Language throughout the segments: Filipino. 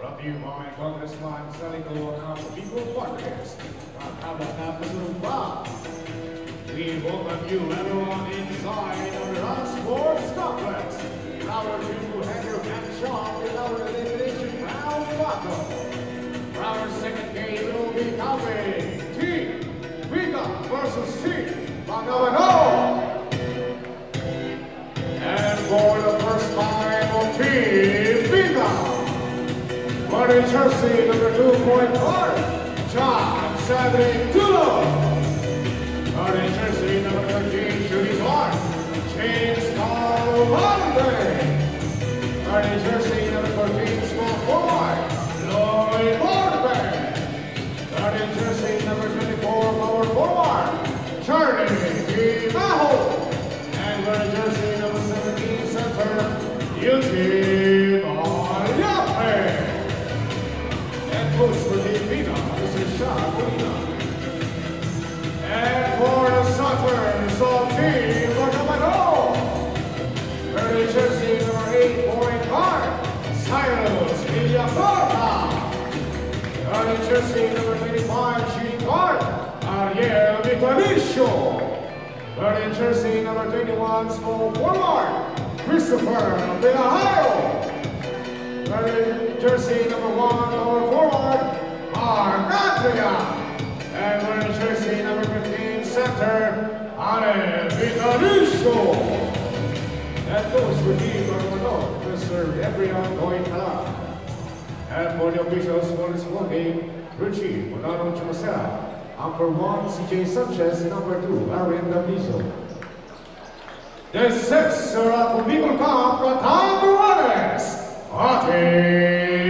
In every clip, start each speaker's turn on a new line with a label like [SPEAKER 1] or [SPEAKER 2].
[SPEAKER 1] Brought to you by Congressman Salito People Podcast. Habang napasunod pa, we welcome you everyone inside of the Rock Sports Complex. Our two-hander match shot with our elimination round battle. Our second game will be covering Team Viga versus Team Bagamanok. And for the first time on Team Viga, wearing jersey number 2.1, John Cedric Tulo. Wearing jersey number 13, shooting guard, James Carl Valde. Wearing jersey number 14, small forward, Lloyd Borbe. Wearing jersey number 24, power forward, Charlie Pimajo. And wearing jersey number 17, center, Eugene Ayape. And coach for Team Viga, this is Sean Molina. And for the Sutters of Team Bagamanok, wearing jersey number 8, point guard, Cyrus Villacorta. Wearing jersey number 25, shooting guard, Ariel Vitalicio. Wearing jersey number 21, small forward, Christopher Villahayo. Wearing jersey number 1, power forward, Mark Andrea. And wearing jersey number 15, center, Ale Vitalicio. That goes for Team Bagamanok to serve every ongoing talent. And for the officials for this one game, Richie Bonano Chumacera. Number 1, CJ Sanchez. Number 2, Aaron Daviso. The sixer of Bicol Cup, Catanduanes, Atito!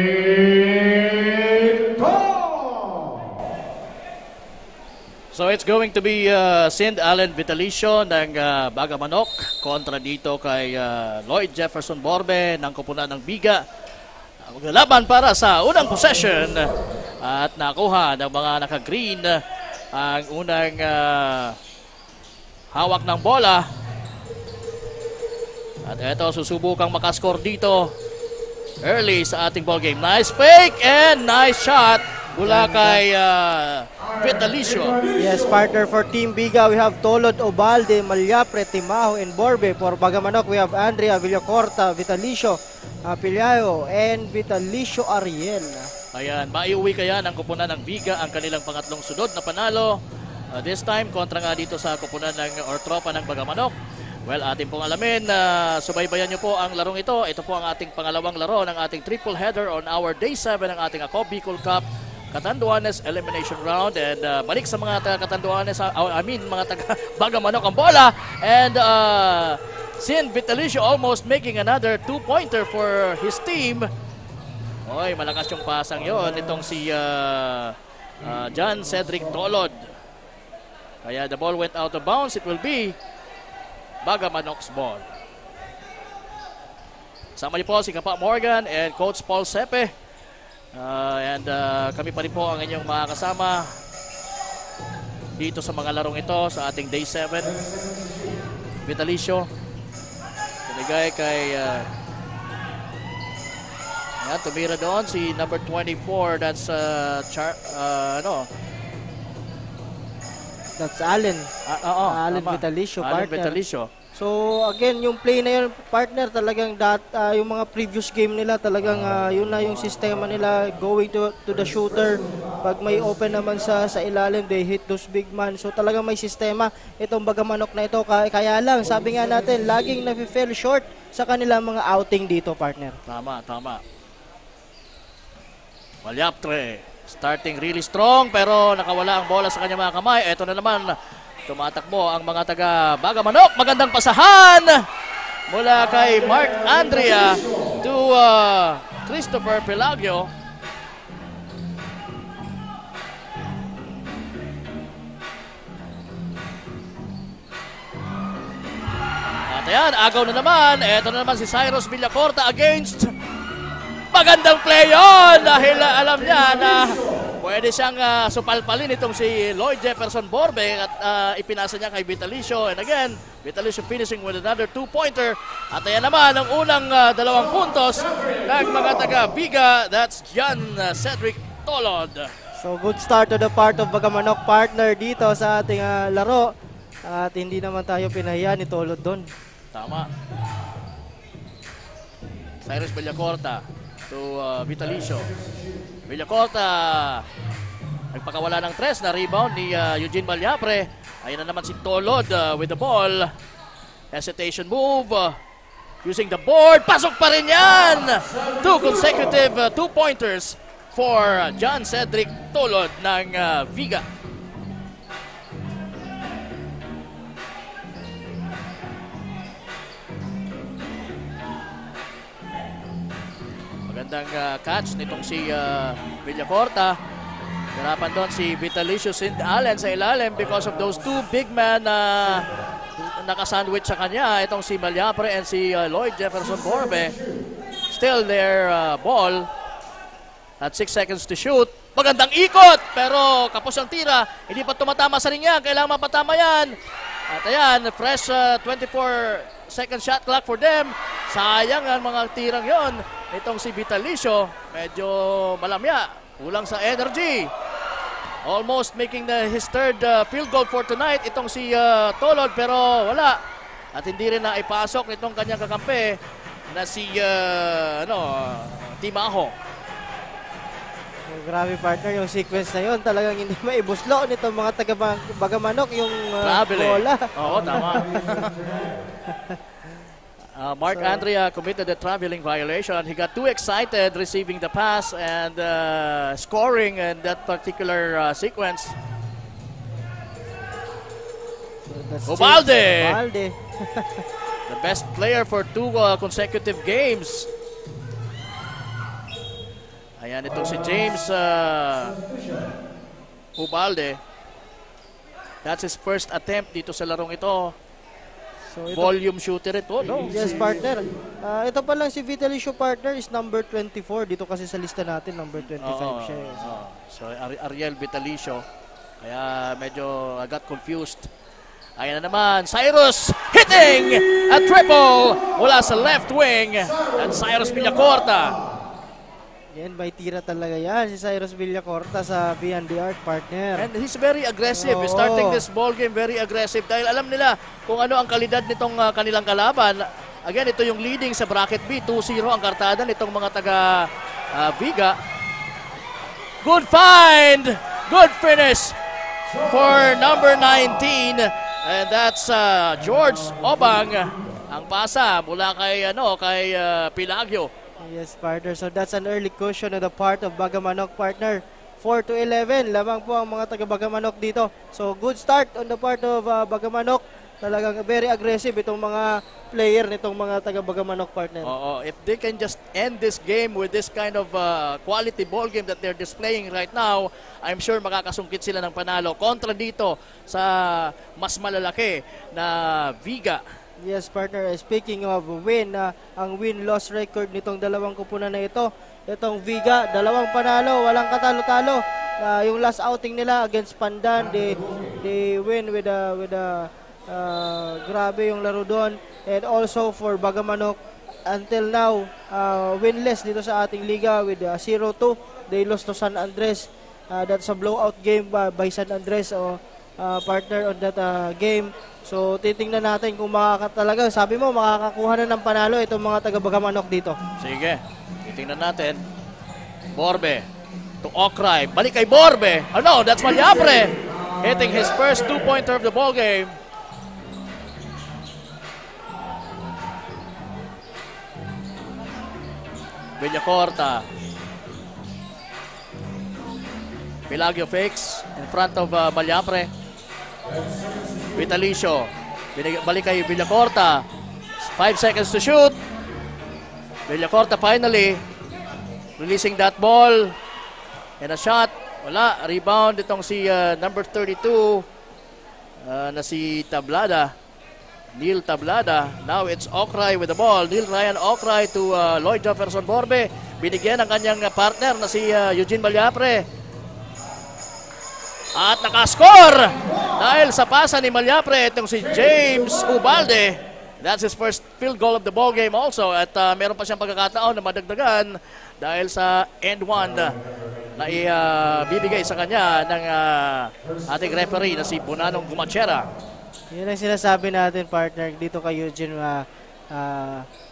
[SPEAKER 2] So it's going to be St. Allen Vitalicio ng Bagamanok kontra dito kay Lloyd Jefferson Borbe ng Koponan ng Viga. Maglalaban para sa unang possession at nakuha ng mga naka-green ang unang hawak ng bola. At eto, susubukang makascore dito early sa ating ball game. Nice fake and nice shot mula kay Vitalicio.
[SPEAKER 3] Yes, partner, for Team Viga, we have Tolod Obalde, Malyapre, Timaho, and Borbe. For Bagamanok, we have Andrea Villacorta, Vitalicio Pilayo, and Vitalicio Ariel.
[SPEAKER 2] Ayan, maiuwi kaya ng Koponan ng Viga ang kanilang pangatlong sunod na panalo. This time, kontra nga dito sa Koponan ng or tropa ng Bagamanok. Well, ating pong alamin na subaybayan nyo po ang larong ito. Ito po ang ating pangalawang laro ng ating triple header on our day 7 ng ating Ako Bicol Cup Catanduanes Elimination Round. And balik sa mga taga-Catanduanes, mga taga-Bagamanok ang bola. And Sin Vitalicio almost making another 2-pointer for his team. Oy, malakas yung pasang yon itong si John Cedric Tolod. Kaya the ball went out of bounds. It will be Bagamanok's ball. Sama niyo po si Kapa Morgan and Coach Paul Sepe. And kami pa rin po ang inyong mga kasama dito sa mga larong ito sa ating Day 7. Vitalicio. Binigay kay tumira doon si number 24. That's
[SPEAKER 3] That's Allen. Allen Vitalicio,
[SPEAKER 2] Allen
[SPEAKER 3] partner.
[SPEAKER 2] Vitalicio.
[SPEAKER 3] So again, yung play na yun, partner, talagang yung mga previous game nila, talagang yun na yung sistema nila, going to the shooter. Pag may open naman sa ilalim, they hit those big man. So talagang may sistema itong Bagamanok na ito. Kaya lang, sabi nga natin, laging na-fell short sa kanilang mga outing dito, partner.
[SPEAKER 2] Tama, tama. Malyaptre, starting really strong pero nakawala ang bola sa kanyang mga kamay. Ito na naman, tumatakbo ang mga taga Bagamanok. Magandang pasahan mula kay Mark Andrea to Christopher Pelagio. At ayan, agaw na naman. Ito na naman si Cyrus Villacorta against. Magandang play yun dahil alam niya na pwede siyang supalpalin itong si Lloyd Jefferson Borbe at ipinasa niya kay Vitalicio. And again, Vitalicio finishing with another 2-pointer. At ayan naman ang unang 2 puntos ng mga taga Viga. That's John Cedric Tolod.
[SPEAKER 3] So good start to the part of Bagamanok, partner, dito sa ating laro. At hindi naman tayo pinahiya ni Tolod doon.
[SPEAKER 2] Tama. Cyrus Villacorta to Vitalicio. Villacorta nagpakawala ng 3 na rebound ni Eugene Malyapre. Ayun na naman si Tolod with the ball. Hesitation move. Using the board. Pasok pa rin yan! 2 consecutive 2-pointers for John Cedric Tolod ng Viga. Magandang catch nitong si Villacorta. Hirapan doon si Vitalicio St. Allen sa ilalim because of those 2 big men na nakasandwich sa kanya. Itong si Malyapre and si Lloyd Jefferson Borbe. Still their ball at 6 seconds to shoot. Magandang ikot pero kapos ang tira. Hindi pa tumatama sa ring yan. Kailangan mapatama yan. At ayan, fresh 24-second shot clock for them. Sayang ang mga tirang yon. Itong si Vitalicio, medyo malamya. Kulang sa energy. Almost making his 3rd field goal for tonight. Itong si Tolod pero wala. At hindi rin na ipasok nitong kanyang kakampi na si Timaho.
[SPEAKER 3] Grabe, partner, yung sequence na yun. Talagang hindi maibuslo nitong mga taga-Bagamanok yung bola.
[SPEAKER 2] Oo, tama. Mark Andrea committed a traveling violation. He got too excited receiving the pass and scoring in that particular sequence.
[SPEAKER 3] So
[SPEAKER 2] Ubalde!
[SPEAKER 3] The
[SPEAKER 2] best player for 2 consecutive games. Ayan, itong si James Ubalde. That's his first attempt dito sa larong ito. So volume shooter ito, no?
[SPEAKER 3] Yes, partner. Ito pa lang si Vitalicio, partner, is number 24. Dito kasi sa lista natin, number 25 siya.
[SPEAKER 2] So Ariel Vitalicio. Kaya medyo I got confused. Ayan na naman, Cyrus hitting a triple mula sa left wing. And Cyrus Villacorta.
[SPEAKER 3] Yan, may tira talaga yan si Cyrus Villacorta sa Beyond the Arc, partner.
[SPEAKER 2] And he's very aggressive. He's starting this ball game very aggressive dahil alam nila kung ano ang kalidad nitong kanilang kalaban. Again, ito yung leading sa bracket B. 2-0 ang kartada nitong mga taga Viga. Good find! Good finish for number 19. And that's George Obang. Ang pasa mula kay Pilagyo.
[SPEAKER 3] Yes, partner. So that's an early cushion on the part of Bagamanok, partner. 4-11. Lamang po ang mga taga-Bagamanok dito. So good start on the part of Bagamanok. Talagang very aggressive itong mga player nitong mga taga-Bagamanok, partner.
[SPEAKER 2] Oo, if they can just end this game with this kind of quality ball game that they're displaying right now, I'm sure makakasungkit sila ng panalo kontra dito sa mas malalaki na Viga.
[SPEAKER 3] Yes, partner. Speaking of win, ang win-loss record nitong dalawang kupunan na ito, itong Viga, 2 panalo, walang katalo-talo. Yung last outing nila against Pandan, they win with a grabe yung laro doon. And also for Bagamanok, until now, winless dito sa ating liga with 0-2. They lost to San Andres. That's a blowout game by San Andres, partner, on that game. So titingnan natin kung talaga, sabi mo, makakakuha na ng panalo itong mga taga-Bagamanok dito.
[SPEAKER 2] Sige, titingnan natin. Borbe to Okray. Balik kay Borbe. Oh no, that's Malyapre hitting his first 2-pointer of the ball game. Villacorta. Pilagyo fakes in front of Malyapre. Vitalicio. Balik kay Villacorta. 5 seconds to shoot. Villacorta finally releasing that ball. And a shot. Wala. Rebound itong si number 32 na si Tablada. Neil Tablada. Now it's Okray with the ball. Neil Ryan Okray to Lloyd Jefferson Borbe. Binigyan ang kanyang partner na si Eugene Malyapre. At nakascore dahil sa pasa ni Malyapre itong si James Ubalde. That's his first field goal of the ball game also. At meron pa siyang pagkakataon na madagdagan dahil sa end one na ibibigay sa kanya ng ating referee na si Bonanong Gumachera.
[SPEAKER 3] Yun ang sinasabi natin, partner, dito kay Eugene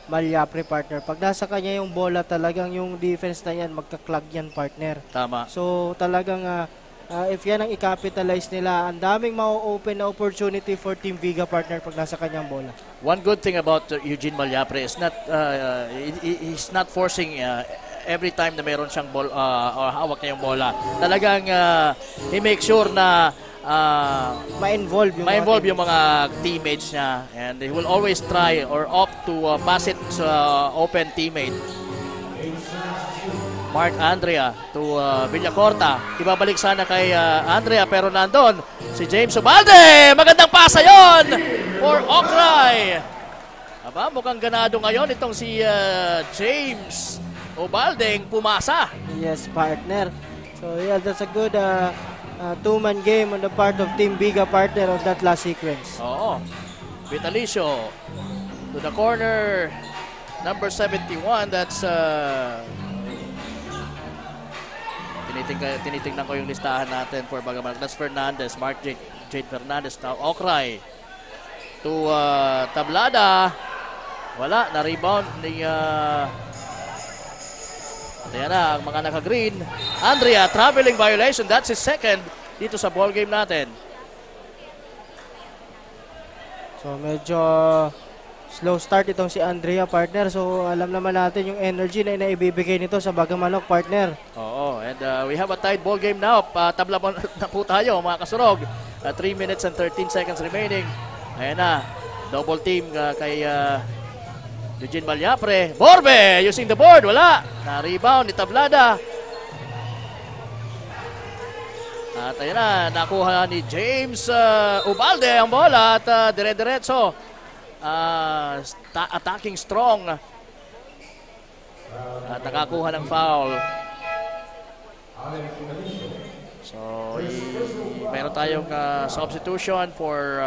[SPEAKER 3] Malyapre, partner. Pag nasa kanya yung bola, talagang yung defense na yan, magka-clog yan, partner.
[SPEAKER 2] Tama.
[SPEAKER 3] So talagang if yan ang i-capitalize nila, ang daming ma-open na opportunity for Team Viga, partner, pag nasa kanyang bola.
[SPEAKER 2] One good thing about Eugene Malyapre is not he's not forcing every time na meron siyang ball or hawak niya yung bola. Talagang he makes sure na
[SPEAKER 3] ma-involve
[SPEAKER 2] yung mga teammates niya, and he will always try or opt to pass it sa open teammate. Mark Andrea to Villacorta. Ibabalik sana kay Andrea pero nandun si James Ubalde. Magandang pasa yon for Okray. Aba, mukhang ganado ngayon itong si James Ubalde pumasa.
[SPEAKER 3] Yes, partner. So yeah, that's a good two-man game on the part of Team Viga, partner, on that last sequence.
[SPEAKER 2] Oo. Vitalicio to the corner. Number 71, that's tinitingnan ko yung listahan natin for Bagaman. That's Fernandez, Mark Jade Fernandez. Now Okray to Tablada. Wala, na-rebound ni at yan na ang mga naka-green. Andrea, traveling violation. That's his second dito sa ball game natin.
[SPEAKER 3] So medyo slow start itong si Andrea, partner. So alam naman natin yung energy na inaibibigay nito sa Bagamanok, partner.
[SPEAKER 2] Oo, and we have a tied ball game now. Tabla na po tayo, mga kasurog. 3 minutes and 13 seconds remaining. Ayan na, double team kay Eugene Malyapre. Borbe using the board, wala. Na-rebound ni Tablada. At ayan na, nakuha ni James Ubalde ang bola at dire-diretso. Attacking strong. At nakakuha ng foul. So, meron tayong substitution for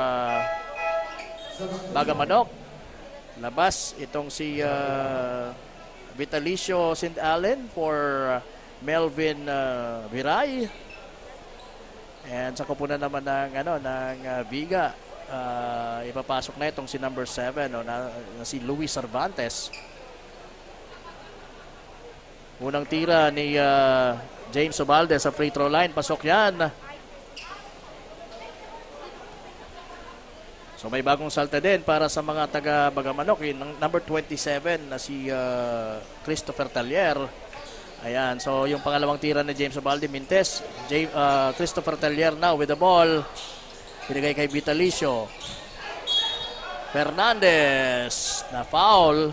[SPEAKER 2] Bagamanok. Labas itong si Vitalicio St. Allen for Melvin Viray. And sa kupunan naman ng Viga, ipapasok na itong si number 7 na si Luis Cervantes. Unang tira ni James Ubalde sa free throw line. Pasok yan. So may bagong salta din para sa mga taga Bagamanok. Yung number 27 na si Christopher Tallier. Ayan, so yung pangalawang tira ni James Ubalde, Mintes. Christopher Tallier now with the ball. Pinigay kay Vitalicio. Fernandez na foul.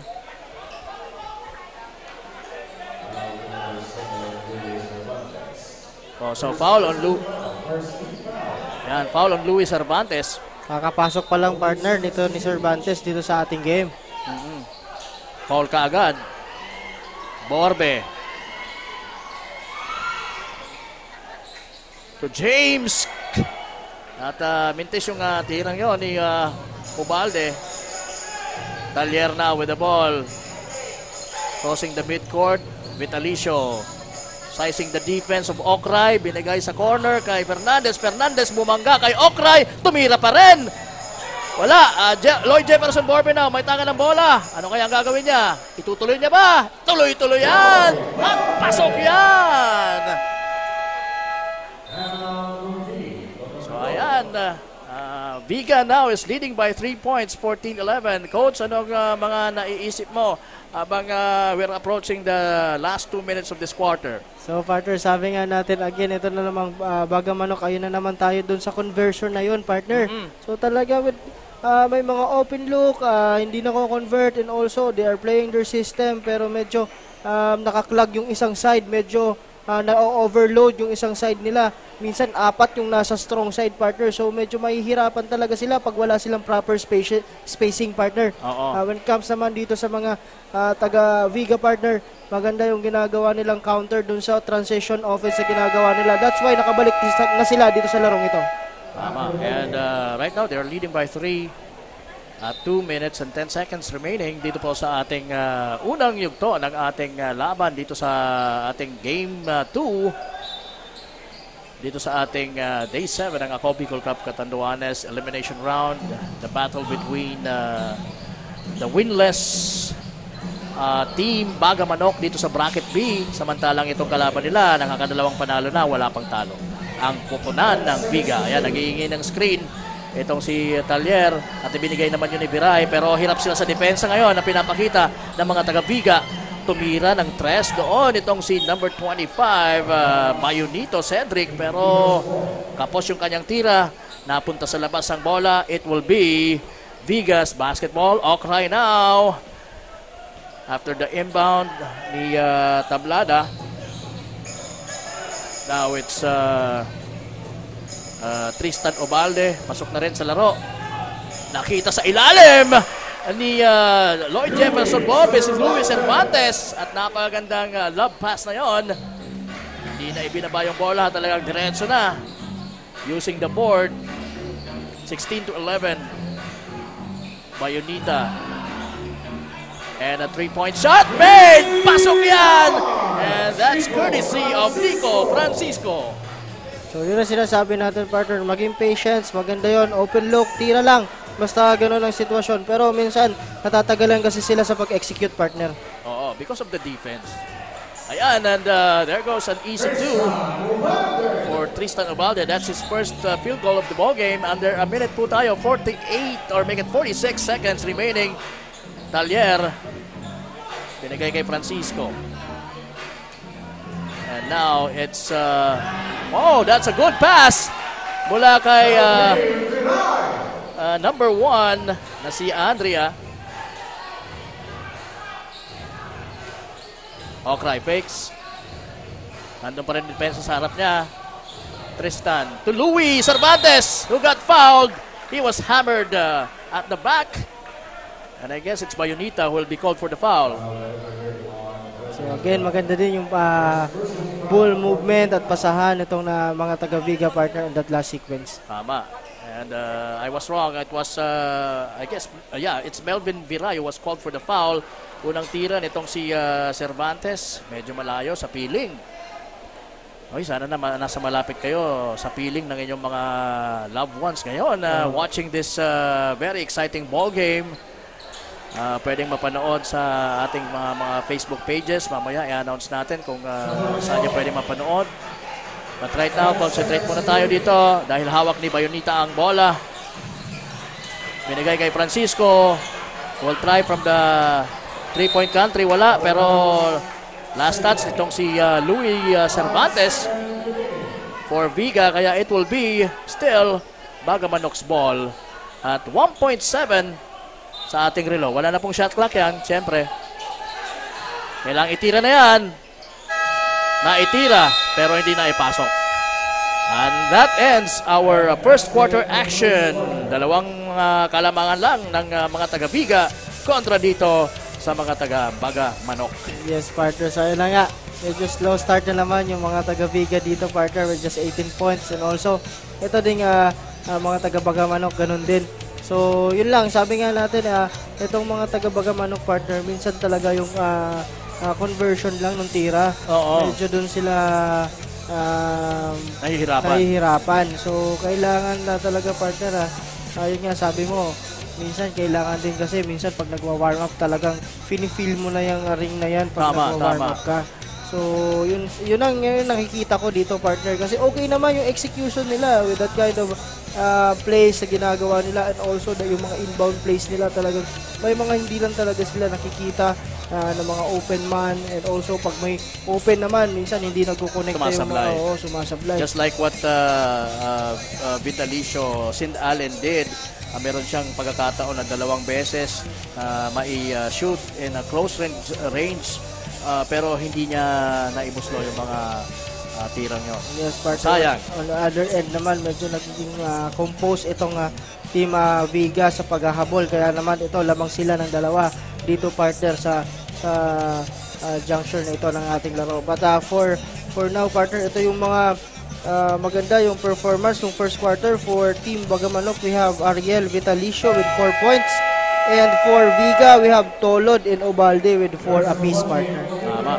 [SPEAKER 2] So foul on foul on Luis Cervantes.
[SPEAKER 3] Kakapasok pa lang, partner, nito ni Cervantes dito sa ating game.
[SPEAKER 2] Foul ka agad. Borbe. To James. At mintis yung tirang yon ni Ubalde. Tallier now with the ball. Crossing the midcourt. Vitalicio. Sizing the defense of Okray. Binigay sa corner kay Fernandez. Fernandez bumangga kay Okray. Tumira pa rin. Wala. Lloyd Jefferson Borbe na. May tanga ng bola. Ano kaya ang gagawin niya? Itutuloy niya ba? Tuloy-tuloy yan. At pasok yan. So ayan. Viga now is leading by 3 points, 14-11. Coach, anong mga naiisip mo habang we're approaching the last 2 minutes of this quarter?
[SPEAKER 3] So, partner, sabi nga natin, again, ito na namang Bagamanok, ayun na naman tayo dun sa conversion na yun, partner. So, talaga, may mga open look, hindi na convert, and also, they are playing their system, pero medyo nakaklag yung isang side, medyo na-overload yung isang side nila. Minsan 4 yung nasa strong side, partner. So medyo mahihirapan talaga sila pag wala silang proper spacing, partner. When it comes naman dito sa mga taga Viga, partner, maganda yung ginagawa nilang counter dun sa transition offense na ginagawa nila. That's why nakabalik na sila dito sa larong ito.
[SPEAKER 2] Tama. And right now, they're leading by 3 at 2 minutes and 10 seconds remaining dito po sa ating unang yugto ng ating laban dito sa ating Game 2 dito sa ating Day 7 ng Ako Bicol Cup Catanduanes Elimination Round. The battle between the winless team Baga Manok dito sa Bracket B. Samantalang itong kalaban nila nakakadalawang panalo na, wala pang talo. Ang Kupunan ng Viga. Ayan, nag-iingay ng screen itong si Talyer at ibinigay naman yun ni Viray, pero hirap sila sa depensa ngayon na pinapakita ng mga taga-Viga. Tumira ng 3 doon itong si number 25 Mayunito Cedric, pero kapos yung kanyang tira, napunta sa labas ang bola. It will be Vigas basketball. Okray now after the inbound ni Tablada. Now it's Tristan Obalde, pasok na rin sa laro. Nakita sa ilalim ni Lloyd Jefferson Bobes, si Luis Cervantes, at napagandang love pass na yon. Hindi na ibinaba yung bola, talagang diretso na using the board. 16-11 Bayonita, and a 3-point shot made. Pasok yan, and that's courtesy of Nico Francisco.
[SPEAKER 3] So yun ang sinasabi natin, partner, maging patience, maganda yon, open look, tira lang, basta gano'n ang sitwasyon. Pero minsan, natatagalan kasi sila sa pag-execute, partner.
[SPEAKER 2] Oo, because of the defense. Ayan, and there goes an easy 2 for Tristan Obalde. That's his first field goal of the ball game. Under a minute po tayo, 48 or make it 46 seconds remaining. Talyer, binigay kay Francisco. And now it's, oh, that's a good pass mula kay number 1 na si Andrea. Okray fakes. Nandun pa rin depensa sa harap niya. Tristan to Luis Cervantes, who got fouled. He was hammered at the back. And I guess it's Bayonita who will be called for the foul.
[SPEAKER 3] So again, maganda din yung ball movement at pasahan itong na mga taga-Viga, partner, in that last sequence.
[SPEAKER 2] Tama. And I was wrong. It was, I guess, yeah, it's Melvin Viray who was called for the foul. Unang tira nitong si Cervantes. Medyo malayo sa piling. Oy, sana na nasa malapit kayo sa piling ng inyong mga loved ones ngayon. Watching this very exciting ball game. Pwedeng mapanood sa ating mga Facebook pages. Mamaya i-announce natin kung saan nyo pwedeng mapanood. But right now, concentrate muna tayo dito dahil hawak ni Bayonita ang bola. Binigay kay Francisco. Will try from the 3-point country. Wala, pero last touch nitong si Luis Cervantes for Viga. Kaya it will be still Baga Manok's ball at 1.7 sa ating relo. Wala na pong shot clock yan, siyempre. Kailangang itira na yan. Naitira, pero hindi na ipasok. And that ends our first quarter action. Dalawang kalamangan lang ng mga taga-Viga kontra dito sa mga taga-Baga Manok.
[SPEAKER 3] Yes, partner. So, ayun na nga. Medyo slow start na naman yung mga taga-Viga dito, partner, with just 18 points. And also, ito ding mga taga-Baga Manok, ganun din. So, yun lang. Sabi nga natin, itong mga taga-Baga Manok, partner, minsan talaga yung conversion lang ng tira.
[SPEAKER 2] Oo.
[SPEAKER 3] Medyo dun sila
[SPEAKER 2] nahihirapan.
[SPEAKER 3] So, kailangan na talaga, partner, ayun nga, sabi mo, minsan kailangan din kasi minsan pag nagwa-warm up talagang feel mo na yung ring na yan pag nagwa-warm up ka. So, yun ang nakikita ko dito, partner, kasi okay naman yung execution nila with that kind of plays na ginagawa nila, and also yung mga inbound plays nila talagang may mga hindi lang talaga sila nakikita ng mga open man, and also pag may open naman minsan hindi nagko-connect yung mga sumasablay.
[SPEAKER 2] Just like what Vitalicio St. Allen did. Meron siyang pagkakataon na 2 beses mai-shoot in a close range pero hindi niya naibuslo yung mga tirang yun.
[SPEAKER 3] Yes, partner.
[SPEAKER 2] Sayang.
[SPEAKER 3] On the other end naman, medyo nagiging compose itong Team Viga sa paghahabol. Kaya naman ito, lamang sila ng dalawa dito, partner, sa juncture na ito ng ating laro. But for now, partner, ito yung mga maganda yung performance ng first quarter for Team Bagamanok. We have Ariel Vitalicio with 4 points. And for Viga, we have Tolod and Obalde with 4 apiece, partner.
[SPEAKER 2] Tama.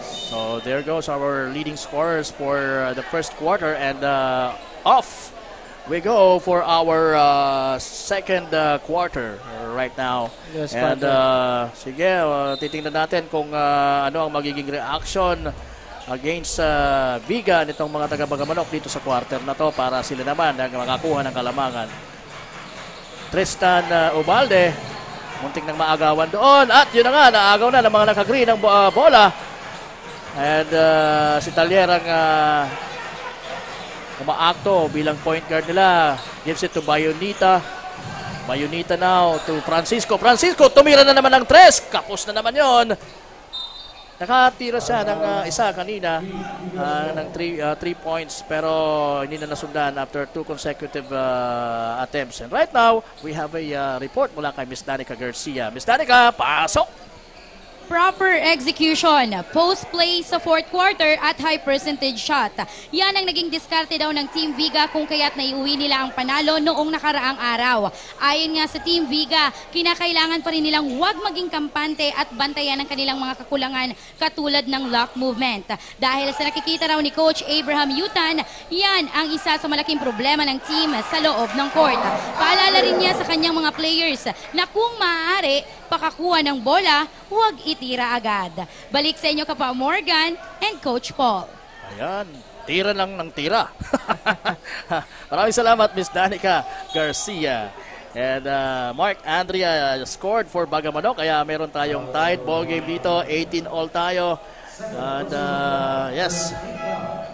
[SPEAKER 2] So there goes our leading scorers for the first quarter, and off we go for our second quarter right now.
[SPEAKER 3] Yes,
[SPEAKER 2] and sige, titingnan natin kung ano ang magiging reaction against Viga nitong mga taga-Bagamanok dito sa quarter na to para sila naman ang makakuha ng kalamangan. Tristan Ubalde, muntik nang maagawan doon, at yun na nga, naagaw na ng mga nakagreen ng bola. And si Talier ang umaakto bilang point guard nila. Gives it to Bayonita. Bayonita now to Francisco. Francisco, tumira na naman ng 3. Kapos na naman yon. Nakatira siya ng isa kanina ng 3 points, pero hindi na nasundan after 2 consecutive attempts. And right now, we have a report mula kay Miss Danica Garcia. Miss Danica, pasok!
[SPEAKER 4] Proper execution, post play sa fourth quarter at high percentage shot. Yan ang naging diskarte daw ng Team Viga kung kaya't naiuwi nila ang panalo noong nakaraang araw. Ayon nga sa Team Viga, kinakailangan pa rin nilang huwag maging kampante at bantayan ang kanilang mga kakulangan katulad ng lock movement. Dahil sa nakikita raw ni Coach Abraham Yutan, yan ang isa sa malaking problema ng team sa loob ng court. Paalala rin niya sa kanyang mga players na kung maaari, pakakuha ng bola, huwag itira agad. Balik sa inyo Kapa Morgan and Coach Paul.
[SPEAKER 2] Ayan, tira lang ng tira. Maraming salamat, Miss Danica Garcia. And Mark Andrea scored for Bagamanok, kaya meron tayong tied ball game dito. 18 all tayo. And yes,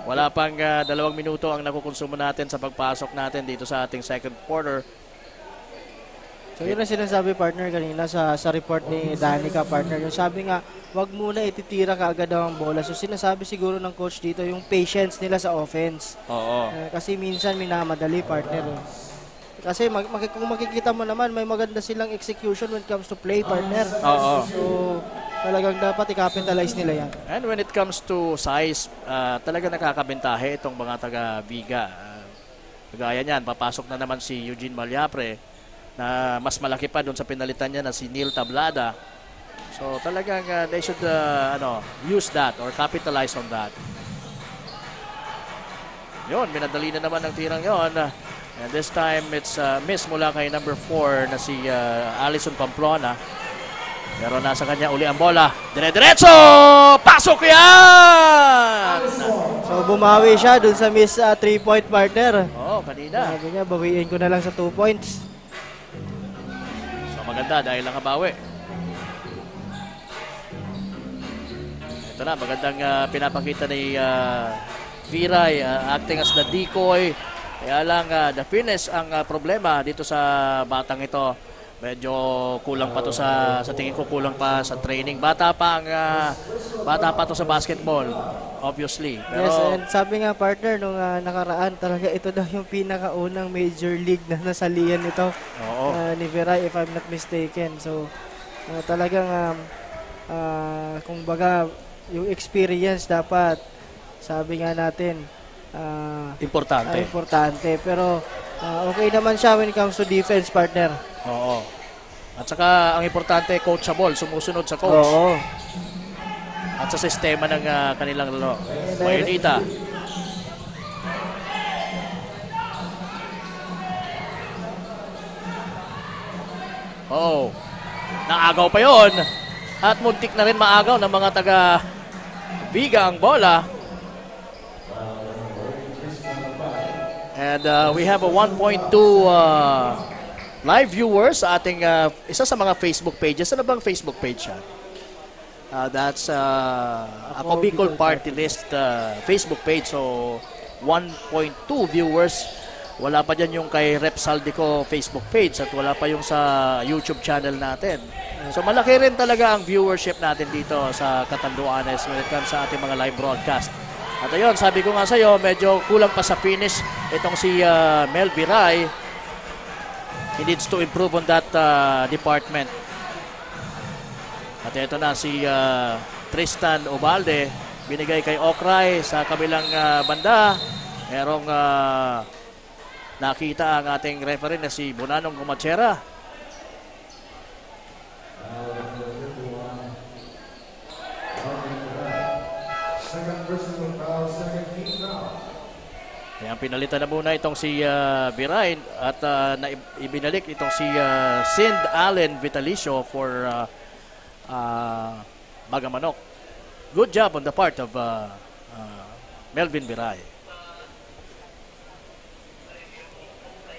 [SPEAKER 2] wala pang 2 minuto ang nakukonsumo natin sa pagpasok natin dito sa ating second quarter.
[SPEAKER 3] So yun ang sinasabi, partner, kanina sa report ni Danica, partner. Yung sabi nga, wag muna ititira ka agad ang bola. So sinasabi siguro ng coach dito yung patience nila sa offense.
[SPEAKER 2] Oo.
[SPEAKER 3] Kasi minsan minamadali, partner. Kasi kung makikita mo naman, may maganda silang execution when it comes to play, partner.
[SPEAKER 2] Oo.
[SPEAKER 3] So talagang dapat i-capitalize nila yan.
[SPEAKER 2] And when it comes to size, talaga nakakabentahe itong mga taga-Viga. Kagaya niyan, papasok na naman si Eugene Malyapre na mas malaki pa doon sa pinalitan niya na si Neil Tablada. So talagang they should use that or capitalize on that. Yun, minadali na naman ang tirang yon. And this time it's miss mula kay number 4 na si Alison Pamplona. Pero nasa kanya uli ang bola. Dire-diretso! Pasok yan!
[SPEAKER 3] So bumawi siya dun sa miss 3-point, partner.
[SPEAKER 2] Oo, kanina.
[SPEAKER 3] Sabi niya, bawiin ko na lang sa 2 points.
[SPEAKER 2] Maganda dahil nakabawi. Ito na, magandang pinapakita ni Viray, acting as the decoy. Kaya lang, the fitness ang problema dito sa batang ito. Medyo kulang pa to sa tingin ko, kulang pa sa training. Bata pa to sa basketball, obviously. Pero,
[SPEAKER 3] yes, and sabi nga, partner, nung nakaraan, talaga ito daw yung pinakaunang major league na nasalihan ito.
[SPEAKER 2] Oo.
[SPEAKER 3] Ni Viray, if I'm not mistaken. So, talagang, kung baga, yung experience dapat, sabi nga natin, importante. Pero, okay naman siya when it comes to defense, partner.
[SPEAKER 2] Oo. At saka, ang importante, coachable, sumusunod sa coach.
[SPEAKER 3] Oo.
[SPEAKER 2] At sa sistema ng kanilang laro. Bayonita. Oh. Naagaw pa yon. At muntik na rin maagaw ng mga taga Viga ang bola. And we have a 1.2 live viewers sa ating isa sa mga Facebook pages. Ano bang Facebook page siya? That's Ako Bicol Party List Facebook page. So 1.2 viewers wala pa dyan yung kay Rep Saldico Facebook page at wala pa yung sa YouTube channel natin. So malaki rin talaga ang viewership natin dito sa Catanduanes when it comes sa ating mga live broadcast. At ayun, sabi ko nga sa'yo, medyo kulang pa sa finish itong si Mel Viray. He needs to improve on that department. At ito na si Tristan Ubalde, binigay kay Okray sa kabilang banda. Merong nakita ang ating referee na si Bonanong Gumachera. Kaya pinalitan na muna itong si Viray at ibinalik itong si Sind Allen Vitalicio for Bagamanok. Good job on the part of Melvin Viray.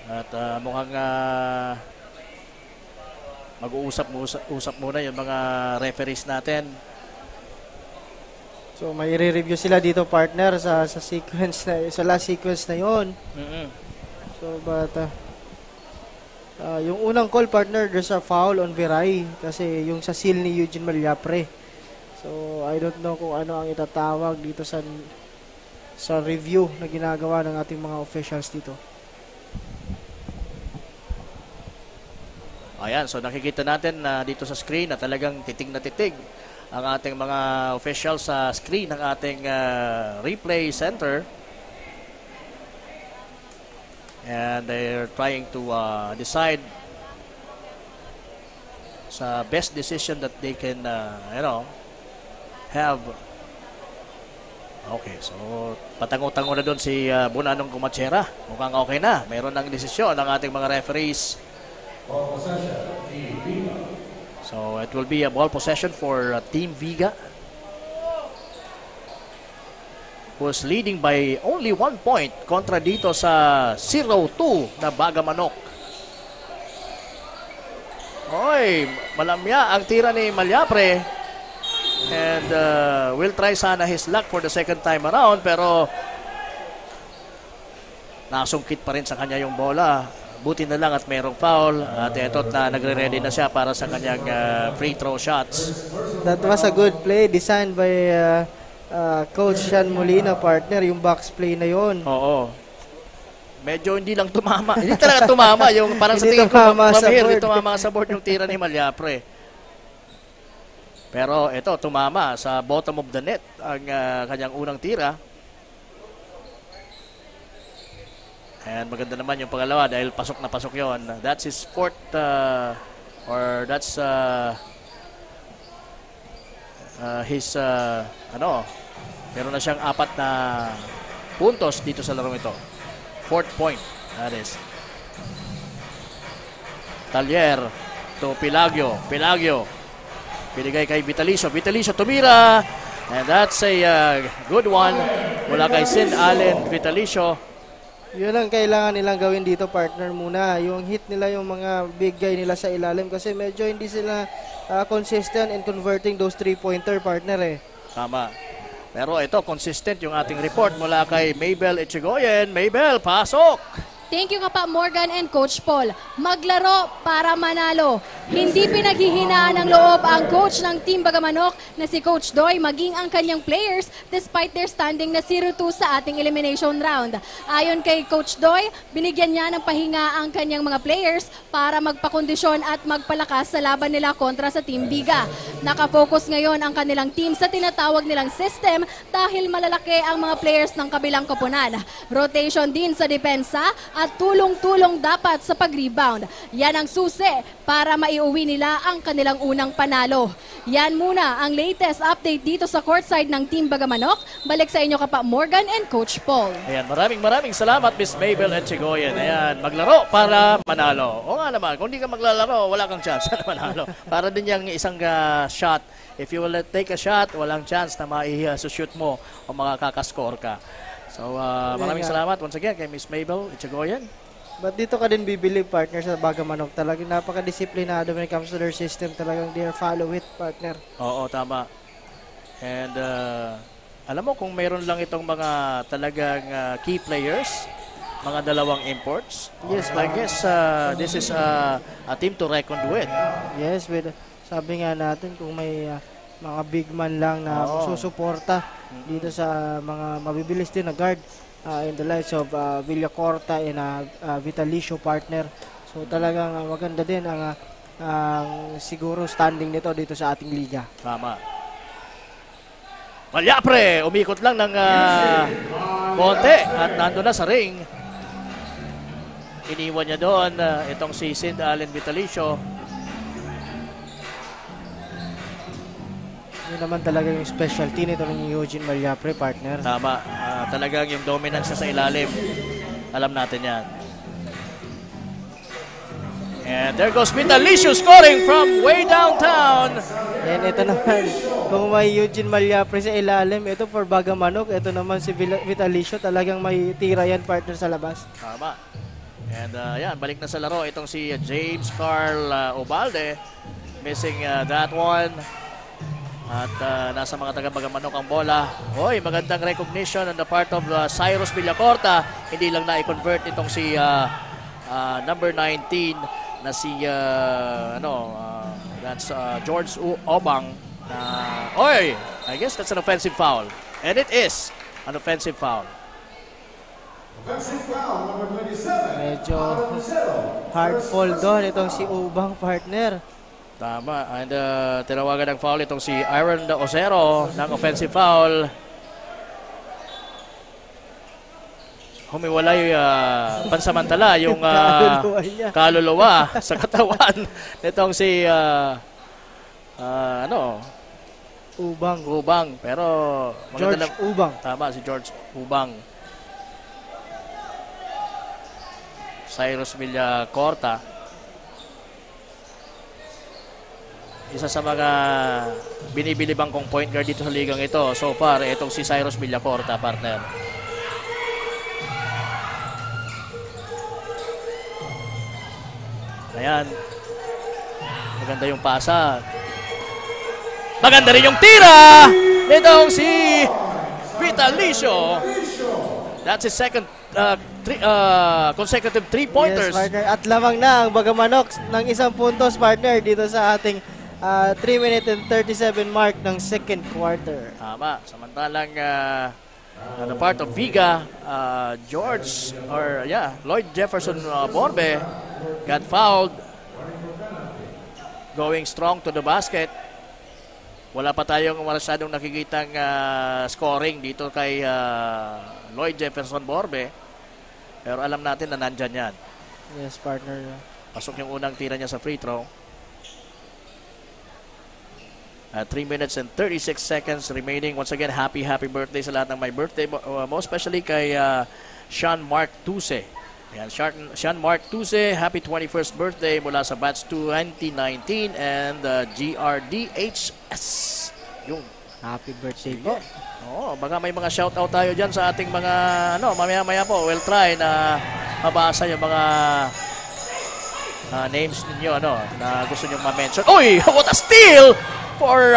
[SPEAKER 2] At mukhang mag-uusap muna yung mga referees natin.
[SPEAKER 3] So may i-review sila dito, partner, sa sequence na sa last sequence na 'yon. So but yung unang call, partner, there's a foul on Viray kasi yung sa seal ni Eugene Malyapre. So I don't know kung ano ang itatawag dito sa review na ginagawa ng ating mga officials dito.
[SPEAKER 2] Ayan, so nakikita natin na dito sa screen na talagang titig na titig ang ating mga officials sa screen ng ating replay center. And they're trying to decide sa best decision that they can, have. Okay, so patango-tango na doon si Bonanong Gumachera. Mukhang okay na. Meron ng desisyon ng ating mga referees. So it will be a ball possession for Team Viga, who's leading by only 1 point kontra dito sa 0-2 na Bagamanok. Oy, malamya ang tira ni Malyapre. And will try sana his luck for the second time around, pero nasungkit pa rin sa kanya yung bola. Buti na lang at mayroong foul. At ito na nagre-ready na siya para sa kanyang free throw shots.
[SPEAKER 3] That was a good play designed by Coach Sean Molina, partner, yung box play na yon.
[SPEAKER 2] Oo. Medyo hindi lang tumama. Hindi talaga tumama. Yung parang sa tingin ko, hindi tumama sa board yung tira ni Malyapre. Pero ito, tumama sa bottom of the net ang kanyang unang tira. And maganda naman yung pangalawa dahil pasok na pasok yon. That's his fourth meron na siyang 4 na puntos dito sa larong ito. 4th point, that is. Talyer to Pilagio. Pilagio binigay kay Vitalicio. Vitalicio tumira. And that's a good one mula kay Sind Allen Vitalicio.
[SPEAKER 3] Yun ang kailangan nilang gawin dito, partner, muna. Yung hit nila, yung mga big guy nila sa ilalim kasi medyo hindi sila consistent in converting those 3-pointer, partner eh.
[SPEAKER 2] Tama. Pero ito, consistent yung ating report mula kay Mabel Echegoyen. Mabel, pasok!
[SPEAKER 4] Thank you Kapa Morgan and Coach Paul. Maglaro para manalo. Hindi pinaghihinaan ng loob ang coach ng Team Bagamanok na si Coach Doy maging ang kanyang players despite their standing na 0-2 sa ating elimination round. Ayon kay Coach Doy, binigyan niya ng pahinga ang kanyang mga players para magpakondisyon at magpalakas sa laban nila kontra sa Team Viga. Nakafocus ngayon ang kanilang team sa tinatawag nilang system dahil malalaki ang mga players ng kabilang koponan. Rotation din sa depensa at tulong-tulong dapat sa pag-rebound. Yan ang susi para maiuwi nila ang kanilang unang panalo. Yan muna ang latest update dito sa courtside ng Team Bagamanok. Balik sa inyo Kapa Morgan and Coach Paul.
[SPEAKER 2] Ayan, maraming salamat Miss Mabel Echegoyen. Ayan, maglaro para manalo. O nga naman, kung di ka maglalaro, wala kang chance na manalo. Para din yung isang shot. If you will take a shot, walang chance na mai-shoot mo o makakascore ka. So, maraming salamat once again kay Miss Mabel Echegoyen.
[SPEAKER 3] But dito ka din bibili, partner, sa Bagamanok. Talagang napaka-disiplinado when it comes to their system. Talagang they follow it, partner.
[SPEAKER 2] Oo, tama. And alam mo, kung mayroon lang itong mga talagang key players, mga dalawang imports.
[SPEAKER 3] Yes,
[SPEAKER 2] I guess this is a team to reckon with.
[SPEAKER 3] Yes, sabi nga natin kung may mga big man lang na susuporta dito sa mga mabibilis din na guard in the likes of Villacorta and Vitalicio partner. So talagang maganda din ang siguro standing nito dito sa ating liga.
[SPEAKER 2] Tama. Malyapre, umikot lang ng konti at nandun na sa ring. Iniwan niya doon itong si Sid Allen Vitalicio.
[SPEAKER 3] Yun naman talaga yung specialty nito ng Eugene Malyapre partner.
[SPEAKER 2] Tama. Talagang yung dominance sa ilalim. Alam natin yan. And there goes Vitalicio scoring from way downtown.
[SPEAKER 3] And ito naman, kung may Eugene Malyapre sa ilalim, ito for Bagamanok. Ito naman si Vitalicio, talagang may tira yan partner sa labas.
[SPEAKER 2] Tama. And yan, balik na sa laro itong si James Carl Ubalde. Missing that one. At nasa mga taga-Bagamanok ang bola. Hoy, magandang recognition on the part of Cyrus Villacorta. Hindi lang na-convert itong si number 19 na si that's George Obang. Oy, I guess that's an offensive foul. And it is an offensive foul.
[SPEAKER 1] Offensive foul, number 27.
[SPEAKER 3] Medyo hard fall doon itong si Ubang partner.
[SPEAKER 2] Tama. And tinawagan ng foul itong si Aaron Ocero ng offensive foul. Humiwalay pansamantala yung kaluluwa sa katawan nitong si Ubang. Pero
[SPEAKER 3] George Ubang.
[SPEAKER 2] Tama, si George Ubang. Cyrus Villacorta. Isa sa mga binibilibang kong point guard dito sa ligang ito. So far, itong si Cyrus Villacorta, partner. Ayan. Maganda yung pasa. Maganda rin yung tira nitong si Vitalicio. That's his second consecutive three-pointers.
[SPEAKER 3] Yes, partner. At lamang na ang Bagamanok ng isang puntos, partner, dito sa ating 3 minute and 37 mark ng second quarter.
[SPEAKER 2] Tama. Samantalang on the part of Viga, Lloyd Jefferson Borbe got fouled. Going strong to the basket. Wala pa tayong masyadong nakikitang scoring dito kay Lloyd Jefferson Borbe. Pero alam natin na nandyan yan.
[SPEAKER 3] Yes, partner.
[SPEAKER 2] Pasok yung unang tira niya sa free throw. 3 minutes and 36 seconds remaining. Once again, happy birthday sa lahat ng my birthday. Most especially kay Sean Mark Tuse. Ayan, Sean Mark Tuse, happy 21st birthday mula sa batch 2019 and GRDHS. Yung
[SPEAKER 3] happy birthday po.
[SPEAKER 2] Baka may mga shoutout tayo dyan sa ating mga, mamaya-maya po, we'll try na mabasa yung mga names ninyo, na gusto nyo ma-mention. Uy, what a steal for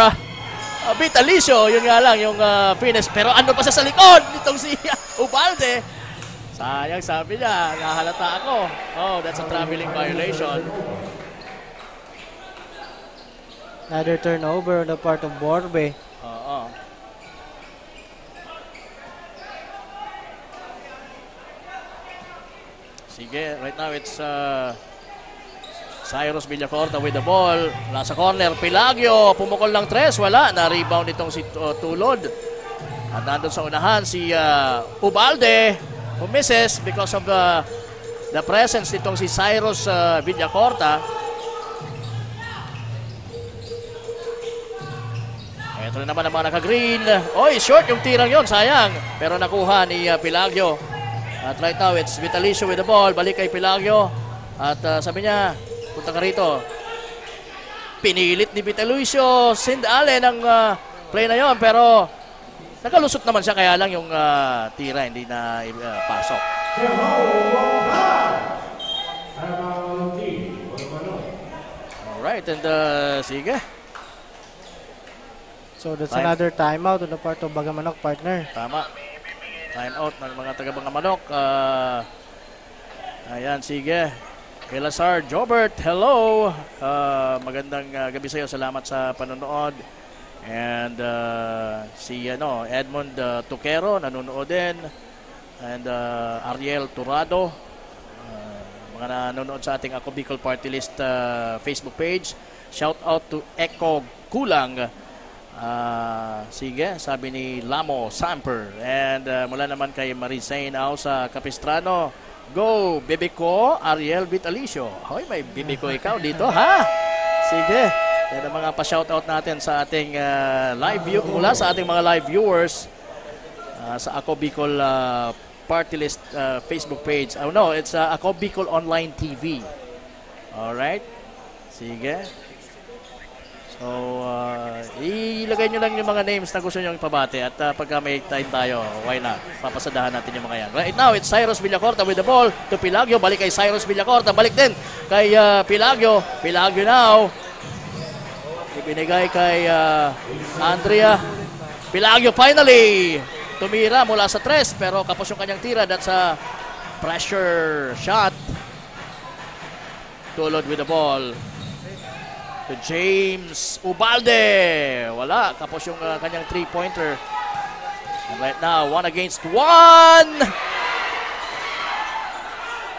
[SPEAKER 2] Vitalicio. Yun nga lang, yung finish. Pero ano pa sa likod nitong si Ubalde. Sayang, sabi niya, nahalata ako. Oh, that's a traveling violation.
[SPEAKER 3] Another turnover on the part of Borbe.
[SPEAKER 2] Oo. Sige, right now it's Cyrus Villacorta with the ball. Nasa corner, Pilagio, pumukol ng 3, wala. Na-rebound itong si Tulod. At nandun sa unahan si Ubalde, who misses because of the presence nitong si Cyrus Villacorta. Ito na naman ang mga naka-green. Oy, short yung tirang yon, sayang. Pero nakuha ni Pilagio. At right now, it's Vitalicio with the ball. Balik kay Pilagio. At sabi niya, punta ka rito. Pinilit ni Vitalicio. Sid Allen ang play na yon. Pero nakalusot naman siya, kaya lang yung tira hindi na pasok. Alright, and sige.
[SPEAKER 3] So that's another timeout on the part of Bagamanok, partner.
[SPEAKER 2] Tama. Time out ng mga taga-Bagamanok. Ayan, sige. Elasar Jobert, hello. Magandang gabi sa iyo. Salamat sa panonood. And si Edmond Tuquero, nanonood din. And Ariel Turado, mga nanonood sa ating Ako Bicol Party List Facebook page. Shout out to Echo Kulang. Sige, sabi ni Lamo Samper. And mula naman kay Marisay Nao sa Capistrano. Go, bebe ko, Ariel Vitalicio. Hoy, may bebe ko ikaw dito, ha? Sige. Yan ang mga pa-shoutout natin sa ating live view, mula sa ating mga live viewers sa Ako Bicol Party List Facebook page. Oh no, it's Ako Bicol Online TV. Alright? Sige. So, ilagay nyo lang yung mga names na gusto nyo ipabati at pagka may time tayo, why not? Papasadahan natin yung mga yan. Right now, it's Cyrus Villacorta with the ball to Pilagio. Balik kay Cyrus Villacorta. Balik din kay Pilagio. Pilagio now. Ibinigay kay Andrea. Pilagio finally tumira mula sa tres pero kapos yung kanyang tira. That's a pressure shot. Tulod with the ball to James Ubalde. Wala. Kapos yung kanyang three-pointer. And right now, 1 against 1.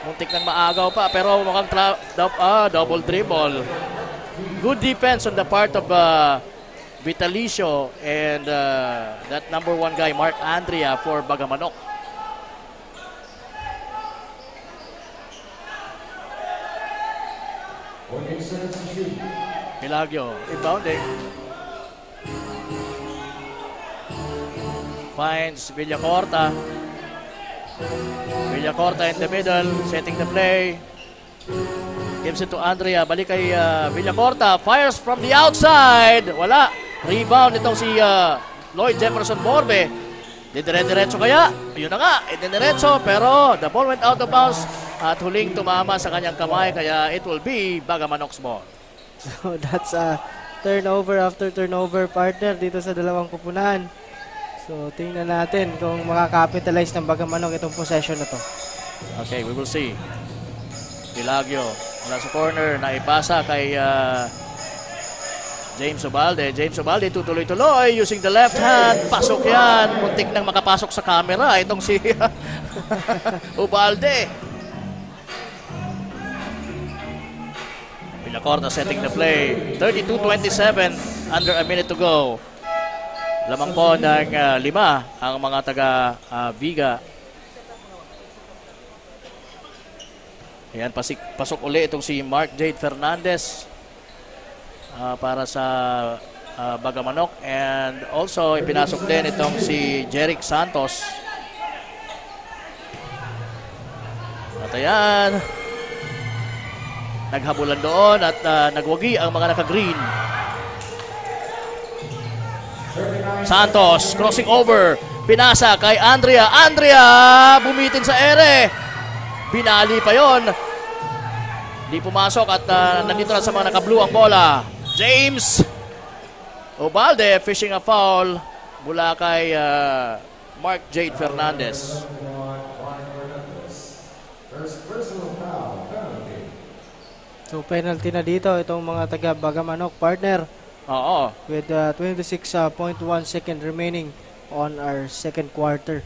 [SPEAKER 2] Muntik nang maagaw pa. Pero mukhang double dribble. Good defense on the part of Vitalicio and that number 1 guy, Mark Andrea for Bagamanok. Pilagio, inbounding. Finds Villacorta. Villacorta in the middle, setting the play. Gives it to Andrea. Balik kay Villacorta. Fires from the outside. Wala. Rebound itong si Lloyd Jefferson Borbe. Didire-diretso kaya? Yun na nga. Didire-diretso. Pero the ball went out of bounds. At huling tumama sa kanyang kamay. Kaya it will be Bagamanok's ball.
[SPEAKER 3] So that's a turnover after turnover, partner, dito sa dalawang kupunan. So tingnan natin kung makakapitalize ng Bagamanok itong possession na to.
[SPEAKER 2] Okay, we will see. Pilagio mula sa corner, naipasa kay James Ubalde. James Ubalde tutuloy-tuloy using the left hand. Pasok yan. Muntik nang makapasok sa camera itong si Ubalde. Villacorta setting the play. 32-27, under a minute to go. Lamang po ng 5 ang mga taga Viga. Ayan, pasok uli itong si Mark Jade Fernandez para sa Bagamanok. And also, ipinasok din itong si Jeric Santos. At ayan, naghabulan doon at nagwagi ang mga naka-green. Santos, crossing over. Pinasa kay Andrea. Andrea, bumitin sa ere. Binali pa yon. Di pumasok at nandito na sa mga naka-blue ang bola. James Ubalde fishing a foul mula kay Mark Jade Fernandez.
[SPEAKER 3] So penalty na dito itong mga taga Bagamanok, partner.
[SPEAKER 2] Oo.
[SPEAKER 3] With 26.1 second remaining on our second quarter.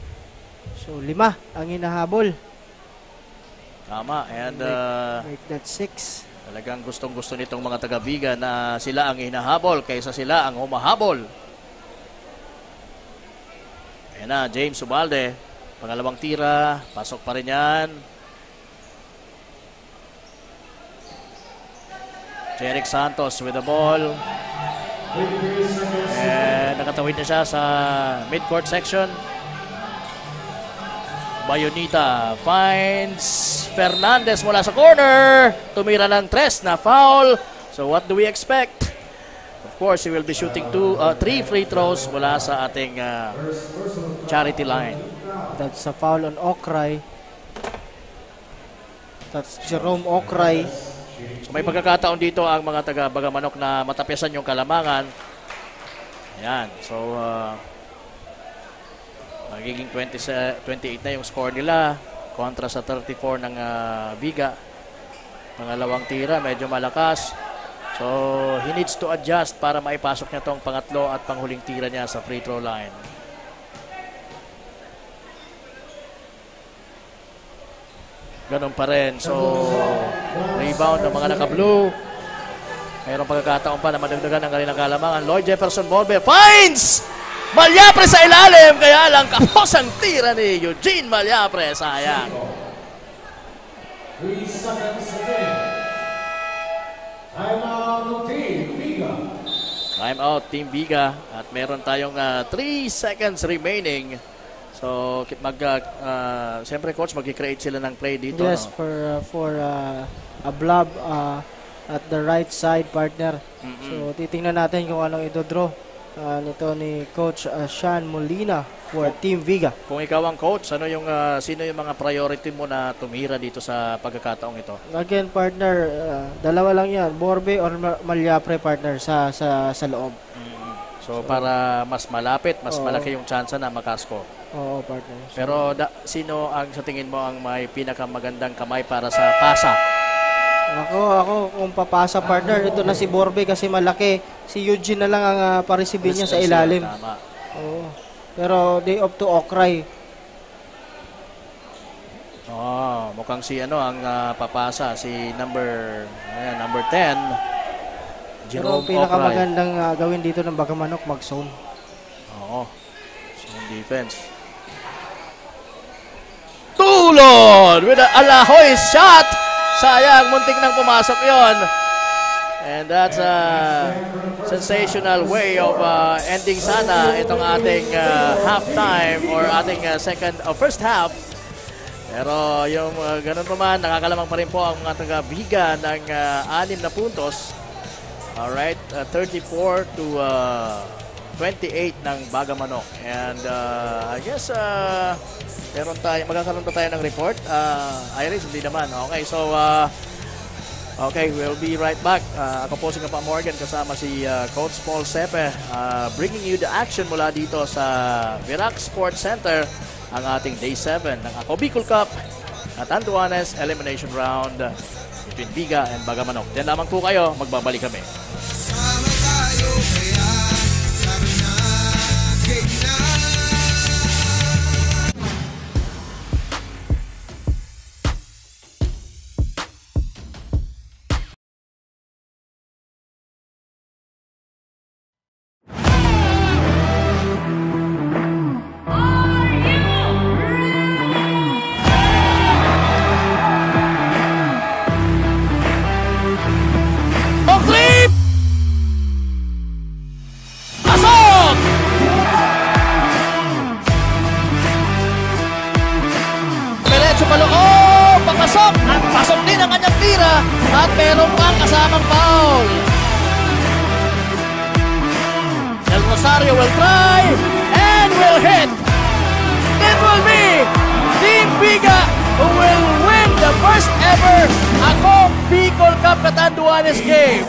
[SPEAKER 3] So 5 ang hinahabol.
[SPEAKER 2] Tama. And
[SPEAKER 3] make that 6.
[SPEAKER 2] talagang gustong-gusto nitong mga taga Viga na sila ang hinahabol kaysa sila ang humahabol. Ayan na, James Ubalde. Pangalawang tira. Pasok pa rin yan. Jeric Santos with the ball. And nakatawid na siya sa mid-court section. Bayonita finds Fernandez mula sa corner. Tumira ng 3 na foul. So what do we expect? Of course, he will be shooting 3 free throws mula sa ating charity line.
[SPEAKER 3] That's a foul on Okray. That's Jerome Okray.
[SPEAKER 2] So may pagkakataon dito ang mga taga Bagamanok na matapiasan yung kalamangan. Ayan. So magiging 28 na yung score nila. kontra sa 34 ng Viga. Pangalawang tira, medyo malakas. So, he needs to adjust para maipasok niya tong pangatlo at panghuling tira niya sa free throw line. Ganun pa rin. So, rebound ng mga naka-blue. Mayroong pagkakataon pa na madagdagan ng kanilang kalamangan. Lloyd Jefferson Morbe finds Malyapre sa ilalim. Kaya lang kapos ang tira ni Eugene Malyapre. Sayang.
[SPEAKER 1] 3 seconds remaining. Time out ng Team Viga.
[SPEAKER 2] Time out, Team Viga. At meron tayong 3 seconds remaining. So, siyempre coach, mag-create sila ng play dito.
[SPEAKER 3] Yes,
[SPEAKER 2] no?
[SPEAKER 3] for a blob at the right side, partner. So, titingnan natin kung anong idodraw nito ni Coach Sean Molina for Team Viga.
[SPEAKER 2] Kung ikaw ang coach, sino yung mga priority mo na tumira dito sa pagkakataong ito?
[SPEAKER 3] Again, partner, dalawa lang yan. Borbe or Malyapre, partner, sa loob.
[SPEAKER 2] So, para mas malapit, mas malaki yung chance na makasko.
[SPEAKER 3] Oo, partner.
[SPEAKER 2] Pero sino ang sa tingin mo ang may pinakamagandang kamay para sa pasa?
[SPEAKER 3] Ako, kung papasa, partner, ito na si Borbe kasi malaki. Si Eugene na lang ang paresibin niya sa ilalim.
[SPEAKER 2] Tama.
[SPEAKER 3] Oo. Pero they opt to Okray.
[SPEAKER 2] Mukhang si ang papasa, si number 10.
[SPEAKER 3] Pero
[SPEAKER 2] Jerome
[SPEAKER 3] pinakamagandang gawin dito ng Bagamanok, mag-zone.
[SPEAKER 2] Oo. Zone defense. Tulon with a Alahoy shot. Sayang, muntik nang pumasok yon. And that's a sensational way of ending sana itong ating halftime or ating first half. Pero yung ganun pa man, nakakalamang pa rin po ang mga taga-Viga ng 6 na puntos. Alright, 34 to 28 ng Bagamanok. And I guess magkakaroon pa tayo ng report. Iris, hindi naman. Okay, so okay, we'll be right back. Ako po si Kapa Morgan kasama si Coach Paul Sepe, bringing you the action mula dito sa Virac Sports Center, ang ating Day 7 ng Ako Bicol Cup at Antuanes Elimination Round between Viga and Bagamanok. Diyan lamang po kayo, magbabalik kami.
[SPEAKER 5] Sama tayo kaya sabi na gate na.
[SPEAKER 2] Papasok at pasok din ang kanyang tira at meron pang kasamang foul. Del Rosario will try and will hit. It will be Team Viga who will win the first ever Ako Bicol Cup Catanduanes game.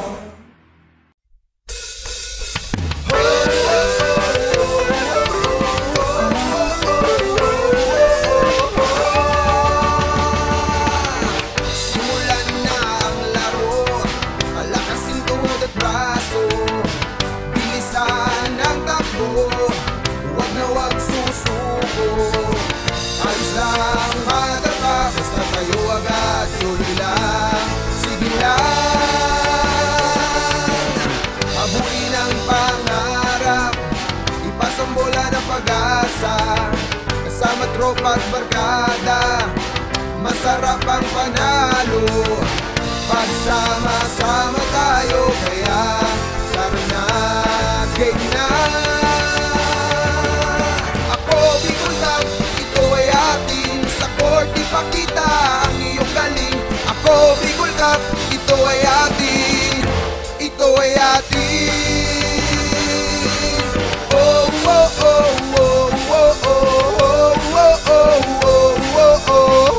[SPEAKER 5] Kasama tropa at barkada, masarap ang panalo. Pagsama-sama tayo, kaya laro na, game na. Ako Bicol Cup, ito ay atin. Sa court ipakita ang iyong galing. Ako Bicol Cup, ito ay atin. Ito ay atin. Oh, oh, oh, oh, oh, oh, oh, oh, oh, oh, oh.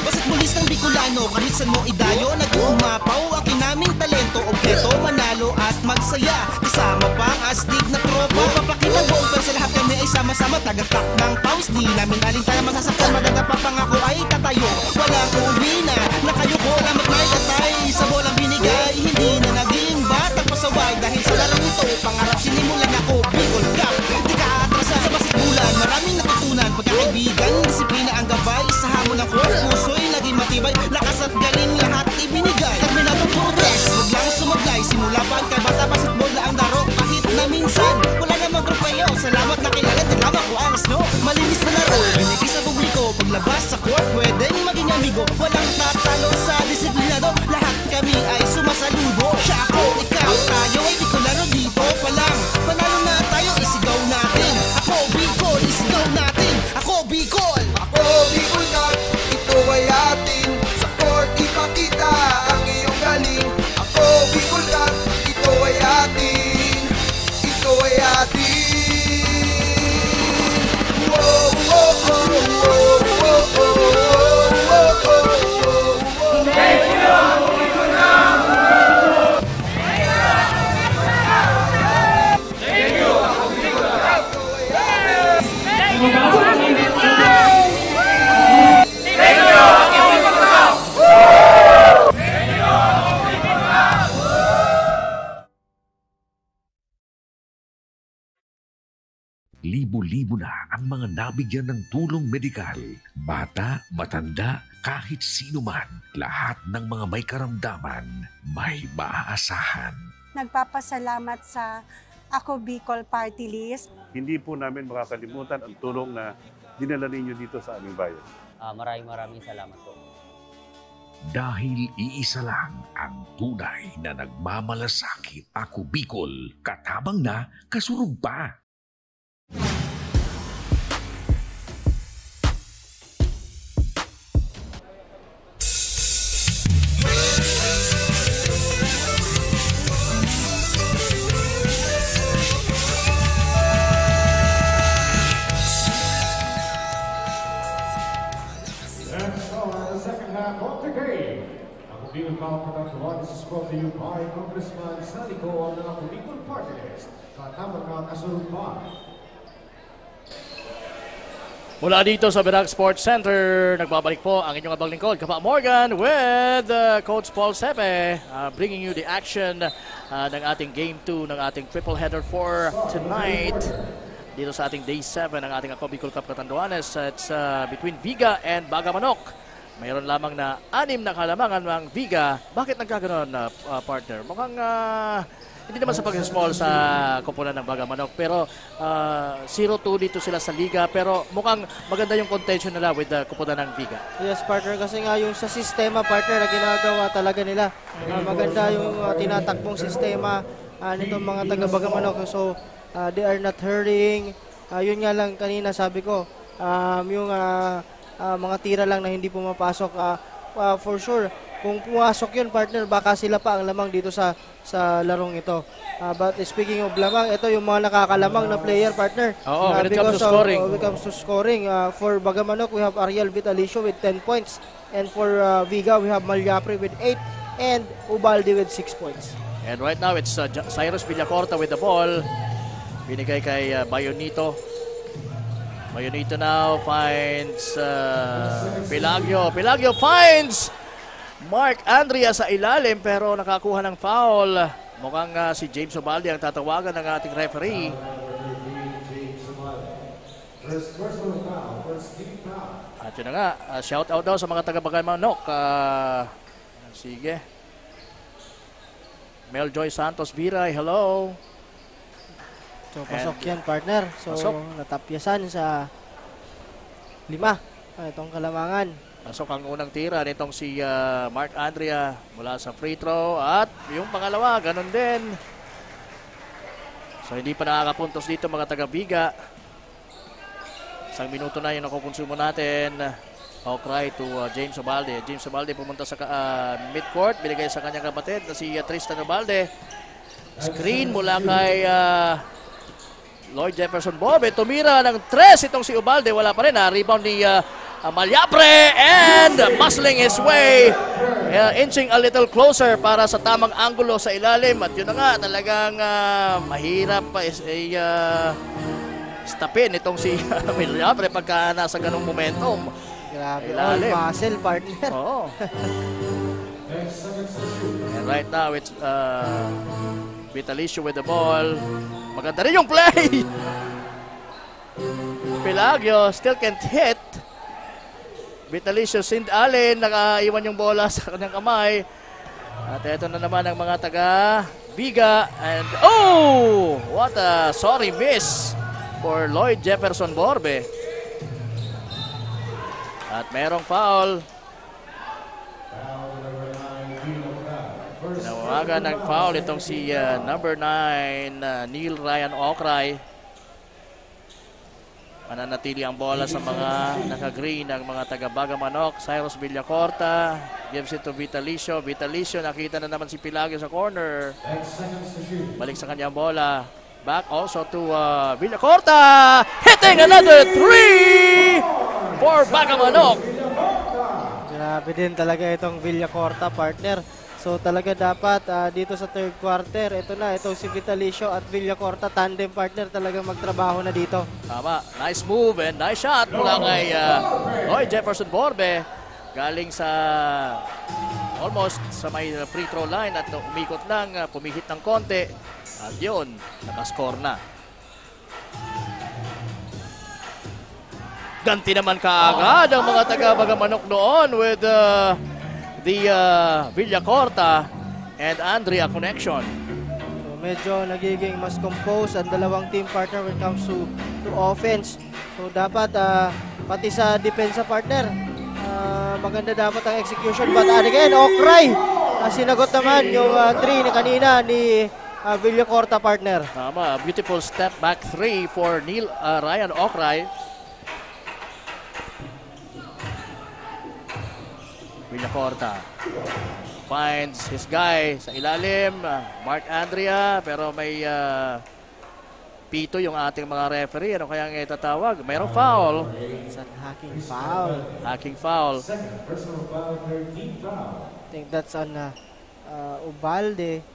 [SPEAKER 6] Basta't mulis ng Bicolano, kahit saan mo idayo, nag-uumapaw ang inaming talento, objeto, manalo at magsaya. Kasama pa ang astig na tropa, papakita buong sa lahat kami ay sama-sama, tagaktak ng paus. promise, di namin alintana masasaktan. Maganda pa pangako ay tatayo. Walang uuwi na kayo ko. Salamat na itatay sa bolang binigay. Hindi na naging batang pasaway. Dahil sa larong ito, pangarap sinimulan ako. Bicol Cup, di ka atrasan sa basketbulan. Maraming natutunan, pagkakaibigan, disiplina ang gabay. Sa hamon ng court, puso'y naging matibay. Lakas at galing lahat ibinigay. Terminatong protest, huwag lang sumaglay. Simula pa ang kabata, basketball na ang laro. Kahit na minsan, wala namang grupayo. Salamat na kilala, dilama ko ang snow. Malinis na laro, binigay sa publiko. Paglabas sa court, pwedeng maging amigo. Walang tatalo sa disiplinado. Lahat kami ay sumasaludo. Siya ako, ikaw, tayo ay di ko laro dito pa lang. Panalo na tayo, isigaw natin. Ako Bicol, isigaw natin. Ako Bicol.
[SPEAKER 5] Ako Bicol Cup, ito ay atin. Sa court ipakita ang iyong galing. Ako Bicol Cup, ito ay atin. Ito ay atin. Whoa, whoa, whoa, whoa, whoa, whoa, whoa, whoa.
[SPEAKER 7] Libo-libo na ang mga nabigyan ng tulong medikal. Bata, matanda, kahit sino man, lahat ng mga may karamdaman, may maaasahan.
[SPEAKER 8] Nagpapasalamat sa Ako Bicol Party List.
[SPEAKER 9] Hindi po namin makakalimutan ang tulong na dinala ninyo dito sa aming bayan.
[SPEAKER 10] Maraming salamat po.
[SPEAKER 7] Dahil iisa lang ang tunay na nagmamalasakit. Ako Bicol, katabang na, kasurog pa.
[SPEAKER 1] Bicol Cup Production 1, this is brought to you by Congressman Salico ng Ako Bicol Party List. Katamang na kasunod pa.
[SPEAKER 2] Mula dito sa Birac Sports Center, nagbabalik po ang inyong abang lingkod, Kapa Morgan, with Coach Paul Sepe, bringing you the action ng ating Game 2 ng ating triple header for tonight. Dito sa ating Day 7 ng ating Ako Bicol Cup Catanduanes. It's between Viga and Bagamanok. Mayroon lamang na 6 na kalamangan ng Viga. Bakit nagkaganon, partner? Mukhang hindi naman sa pag-small sa koponan ng Bagamanok. Pero 0-2 dito sila sa liga. Pero mukhang maganda yung contention nila with the koponan ng Viga.
[SPEAKER 3] Yes, partner. Kasi nga yung sa sistema, partner, na ginagawa talaga nila. Maganda yung tinatakbong sistema nitong mga taga-Bagamanok. So, they are not hurrying. Yun nga lang kanina sabi ko. Yung mga tira lang na hindi pumapasok, for sure kung pumasok yun, partner, baka sila pa ang lamang dito sa larong ito. But speaking of lamang, ito yung mga nakakalamang na player, partner.
[SPEAKER 2] When it comes to scoring.
[SPEAKER 3] When it comes to scoring, for Bagamanok we have Ariel Vitalicio with 10 points, and for Viga we have Malyapre with 8 and Ubalde with 6 points.
[SPEAKER 2] And right now it's Cyrus Villacorta with the ball, binigay kay Bayonito. Bayonito now finds Pelagio. Pelagio finds Mark Andrea sa ilalim pero nakakuha ng foul. Mukhang si James Ubalde ang tatawagan ng ating referee. At yun na nga, shout out daw sa mga taga-Bagamanok. Sige. Meljoy Santos Viray, hello.
[SPEAKER 3] So, pasok yan, partner. So, pasok. Natapyasan sa 5. Itong kalamangan.
[SPEAKER 2] Pasok ang unang tira nitong si Mark Andrea mula sa free throw. At yung pangalawa, ganun din. So, hindi pa nakakapuntos dito mga taga-Viga. 1 minuto na yung nakukonsumo natin. Okray to James Ubalde. James Ubalde pumunta sa midcourt. Binigay sa kanyang kapatid na si Tristan Ubalde. Screen mula kay Lloyd Jefferson Bobe. Tumira ng 3 itong si Ubalde. Wala pa rin. Rebound ni Malyapre and muscling his way. Inching a little closer para sa tamang angulo sa ilalim. At yun na nga, talagang mahirap pa stopin itong si Villapre pagka nasa ganung momentum.
[SPEAKER 3] Grabe, all
[SPEAKER 2] Ilalim.
[SPEAKER 3] muscle, partner.
[SPEAKER 2] Oo. And right now, it's Vitalicio with the ball. Maganda rin yung play! Pelagio still can't hit. Vitalicio Sindalin, nakaiwan yung bola sa kanyang kamay. At ito na naman ang mga taga Viga. And oh! What a sorry miss for Lloyd Jefferson Borbe. At merong foul. Nawagan ng foul itong si number 9, Neil Ryan Okray. Mananatili ang bola sa mga naka-green ng mga taga-Baga Manok. Cyrus Villacorta gives it to Vitalicio. Vitalicio, nakita na naman si Pelagio sa corner. Balik sa kanyang bola. Back also to Villacorta. Hitting another 3 for Baga Manok.
[SPEAKER 3] Grabe din talaga itong Villacorta, partner. So talaga dapat dito sa third quarter, ito si Vitalicio at Villacorta, tandem partner, talaga magtrabaho na dito.
[SPEAKER 2] Tama, nice move and nice shot mula kay Lloyd Jefferson Borbe. Galing sa almost sa may free throw line at umikot lang, pumihit ng konti. At yun, nakascore na. Ganti naman kaagad ang mga taga-Baga Manok noon with the Villacorta and Andrea connection.
[SPEAKER 3] So medyo nagiging mas composed ang dalawang team partner when it comes to offense. So dapat pati sa depensa partner, maganda dapat ang execution. But again, Okray, sinagot naman yung 3 kanina ni Villacorta, partner.
[SPEAKER 2] Tama, beautiful step back 3 for Neil Ryan Okray. Villacorta finds his guy sa ilalim, Mark Andrea, pero may pito yung ating mga referee. Ano kaya nga itatawag? Mayroong foul.
[SPEAKER 3] It's a hacking foul.
[SPEAKER 2] Hacking foul.
[SPEAKER 3] I think that's on Ubalde.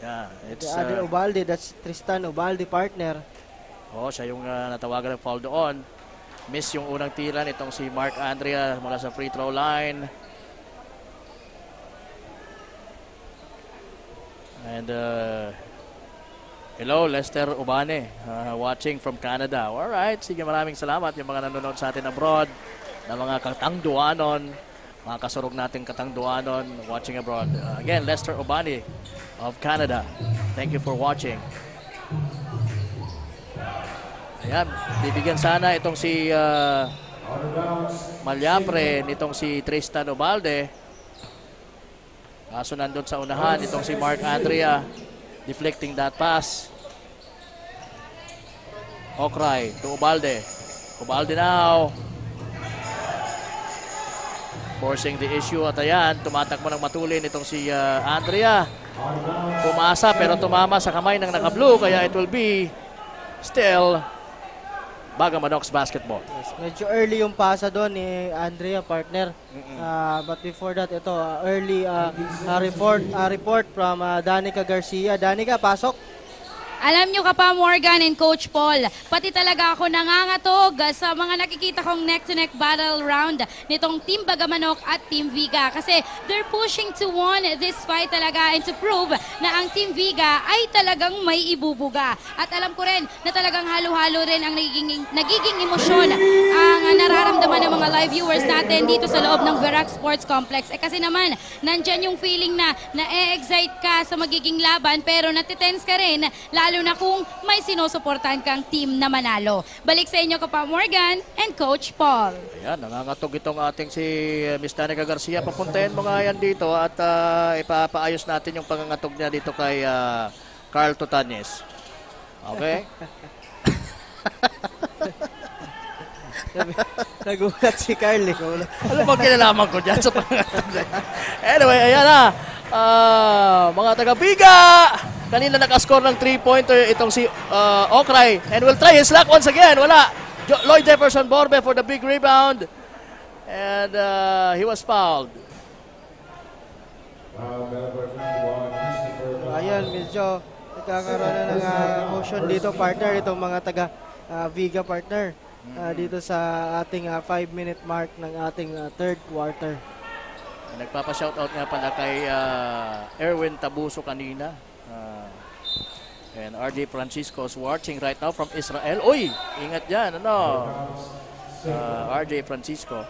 [SPEAKER 2] Yeah, it's
[SPEAKER 3] The other Ubalde, that's Tristan Ubalde, partner.
[SPEAKER 2] oh, siya yung natawagan ng foul doon. Miss yung unang tira nitong si Mark Andrea mula sa free throw line. And hello, Lester Ubane, watching from Canada. Alright, sige, maraming salamat yung mga nanonood sa atin abroad, na mga katangduanon, mga kasurog nating katangduanon watching abroad. Again, Lester Ubane of Canada. Thank you for watching. Ayan, bibigyan sana itong si Malyapre nitong si Tristan Ubalde. Kaso nandun sa unahan itong si Mark Andrea, deflecting that pass. Okray to Ubalde. Ubalde now. Forcing the issue at ayan, tumatakbo ng matulin itong si Andrea. Pumasa pero tumama sa kamay ng naka-blue, kaya it will be still Baga Manok's basketball.
[SPEAKER 3] Yes, medyo early yung pasa doon ni Andrea, partner. But before that, ito, early report from Danica Garcia. Danica, pasok.
[SPEAKER 4] Alam nyo ka pa, Morgan and Coach Paul, pati talaga ako nangangatog sa mga nakikita kong neck-to-neck battle round nitong Team Baga Manok at Team Viga. Kasi they're pushing to win this fight talaga and to prove na ang Team Viga ay talagang may ibubuga. At alam ko rin na talagang halo-halo rin ang nagiging emosyon ang nararamdaman ng mga live viewers natin dito sa loob ng Verac Sports Complex. Kasi naman, nandyan yung feeling na na-excite ka sa magiging laban pero natitense ka rin, lalo na kung may sinusuportahan kang team na manalo. Balik sa inyo Kapa Morgan and Coach Paul.
[SPEAKER 2] Ayan, nangangatog itong ating si Miss Danica Garcia. Papuntahin mo nga yan dito at ipapaayos natin yung pangangatog niya dito kay Carl Totanes. Okay?
[SPEAKER 3] Nagulat si Carl.
[SPEAKER 2] Alam mo, kinalaman ko dyan sa pangangatog niya. Anyway, ayan na. Mga taga-Biga! Kanina nakascore ng 3-pointer itong si Okray. And will try his luck once again. Wala. Lloyd Jefferson Borbe for the big rebound. And he was fouled.
[SPEAKER 3] Ayan, medyo nagkakaroon na ng motion dito, partner. Itong mga taga Viga partner dito sa ating 5-minute mark ng ating third quarter.
[SPEAKER 2] Nagpapa-shoutout nga pala kay Erwin Tabuso kanina. And RJ Francisco is watching right now from Israel. Uy! Ingat dyan, ano? RJ Francisco.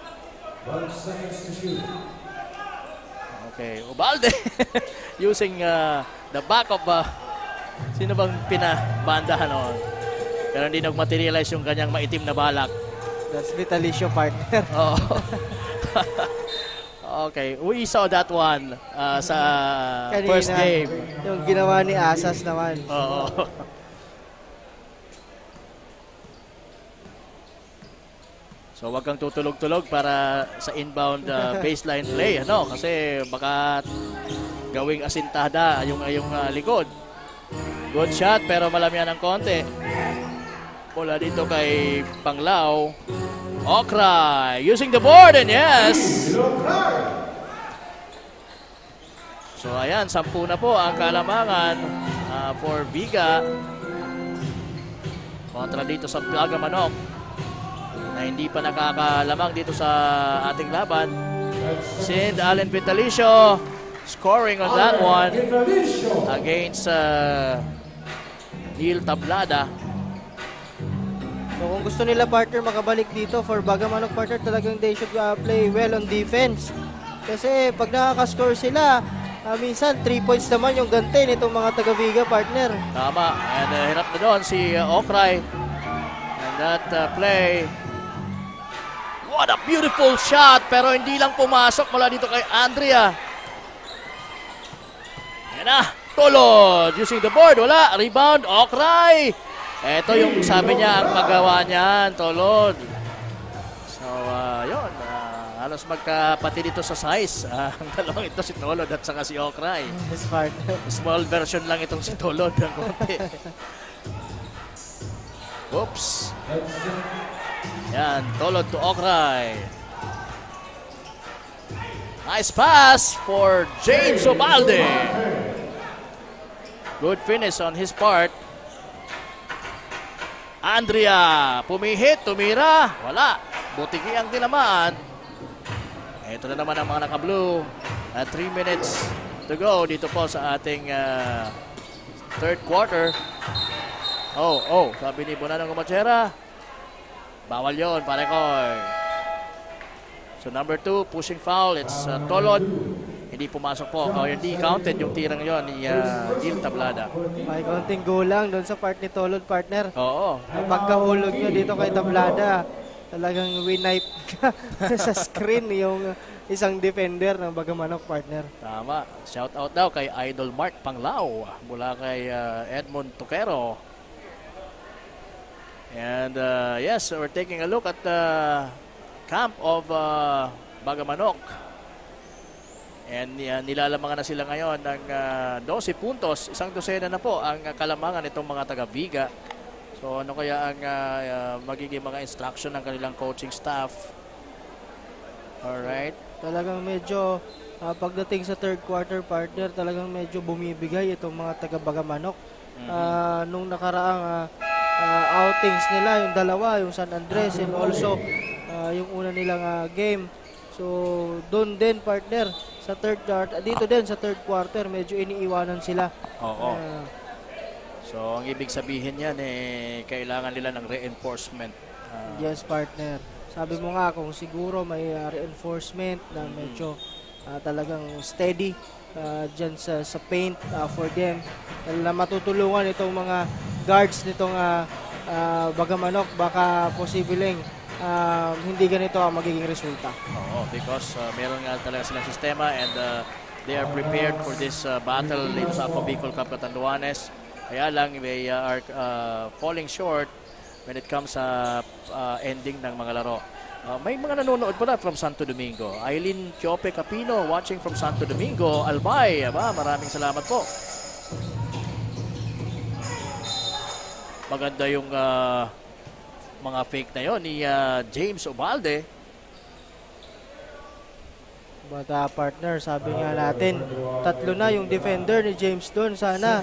[SPEAKER 2] Okay, Ubalde using the back of sino bang pinabandahan noon? Pero hindi nag-materialize yung kanyang maitim na balak.
[SPEAKER 3] That's Vitalicio partner.
[SPEAKER 2] Oh. Okay, we saw that one sa
[SPEAKER 3] Kanina,
[SPEAKER 2] first game.
[SPEAKER 3] Yung ginawa ni Asas naman.
[SPEAKER 2] Oo. So wag kang tutulog-tulog para sa inbound baseline play, ano? Kasi baka gawing asintada yung likod. Good shot pero malamian ng konti. Bola dito kay Panglao. Okray using the board and yes! So ayan, 10 na po ang kalamangan for Viga. Kontra dito sa Bagamanok na hindi pa nakakalamang dito sa ating laban. Sid Allen Vitalicio scoring on that one against Neil Tablada.
[SPEAKER 3] So kung gusto nila partner makabalik dito for Bagamanok partner, talagang they should play well on defense. Kasi pag nakaka-score sila, minsan 3 points naman yung ganti nitong mga taga-Viga partner.
[SPEAKER 2] Tama. And hirap na doon si Okray. And that play. What a beautiful shot. Pero hindi lang pumasok mula dito kay Andrea. Yan na. Tolod. Using the board. Wala. Rebound. Okray. Ito yung sabi niya ang magawa niyan. Tolod. So, yun. Halos magkapati dito sa size. Ang dalawang ito si Tolod at saka si Okray. Small version lang itong si Tolod ng konti. Oops. Yan, Tolod to Okray. Nice pass for James Ubalde. Good finish on his part. Andrea, pumihit, tumira. Wala. Butiki ang tinamaan. Ito na naman ang mga naka-blue. 3 minutes to go dito po sa ating third quarter. Sabi ni Bonanong Gumachera. Bawal yon, pare ko. So number 2, pushing foul. It's Tolod. Hindi pumasok po. Hindi counted yung tirang yon ni Gil Tablada.
[SPEAKER 3] May konting gulang doon sa part ni Tolod partner.
[SPEAKER 2] Oo.
[SPEAKER 3] Pagkahulog nyo dito kay Tablada, talagang winipe ka sa screen yung isang defender ng Bagamanok partner.
[SPEAKER 2] Tama. Shout out daw kay Idol Mark Panglao mula kay Edmond Toquero. And yes, we're taking a look at the camp of Bagamanok. And nilalamangan na sila ngayon ng 12 puntos. 12 na po ang kalamangan itong mga taga-Viga. So ano kaya ang magiging mga instruction ng kanilang coaching staff? Alright.
[SPEAKER 3] Talagang medyo pagdating sa third quarter partner, talagang medyo bumibigay itong mga taga-Bagamanok. Nung nakaraang outings nila, yung dalawa, yung San Andres and also yung una nilang game. So doon din partner sa third quarter, dito din sa third quarter medyo iniiwanan sila.
[SPEAKER 2] Oo. So ang ibig sabihin yan kailangan nila ng reinforcement.
[SPEAKER 3] Yes partner. Sabi mo nga kung siguro may reinforcement na medyo talagang steady dyan sa paint for them na matutulungan itong mga guards nitong Bagamanok, baka posibleng hindi ganito ang magiging resulta.
[SPEAKER 2] Oo, because meron nga talaga silang sistema and they are prepared for this battle dito sa Ako Bicol Cup Catanduanes. Kaya lang they are falling short when it comes sa ending ng mga laro. May mga nanonood pala from Santo Domingo. Aileen Chiope Capino watching from Santo Domingo. Albay, maraming salamat po. Maganda yung mga fake na yon ni James Ubalde.
[SPEAKER 3] But partner, sabi nga natin, 3 na yung defender ni James doon. Sana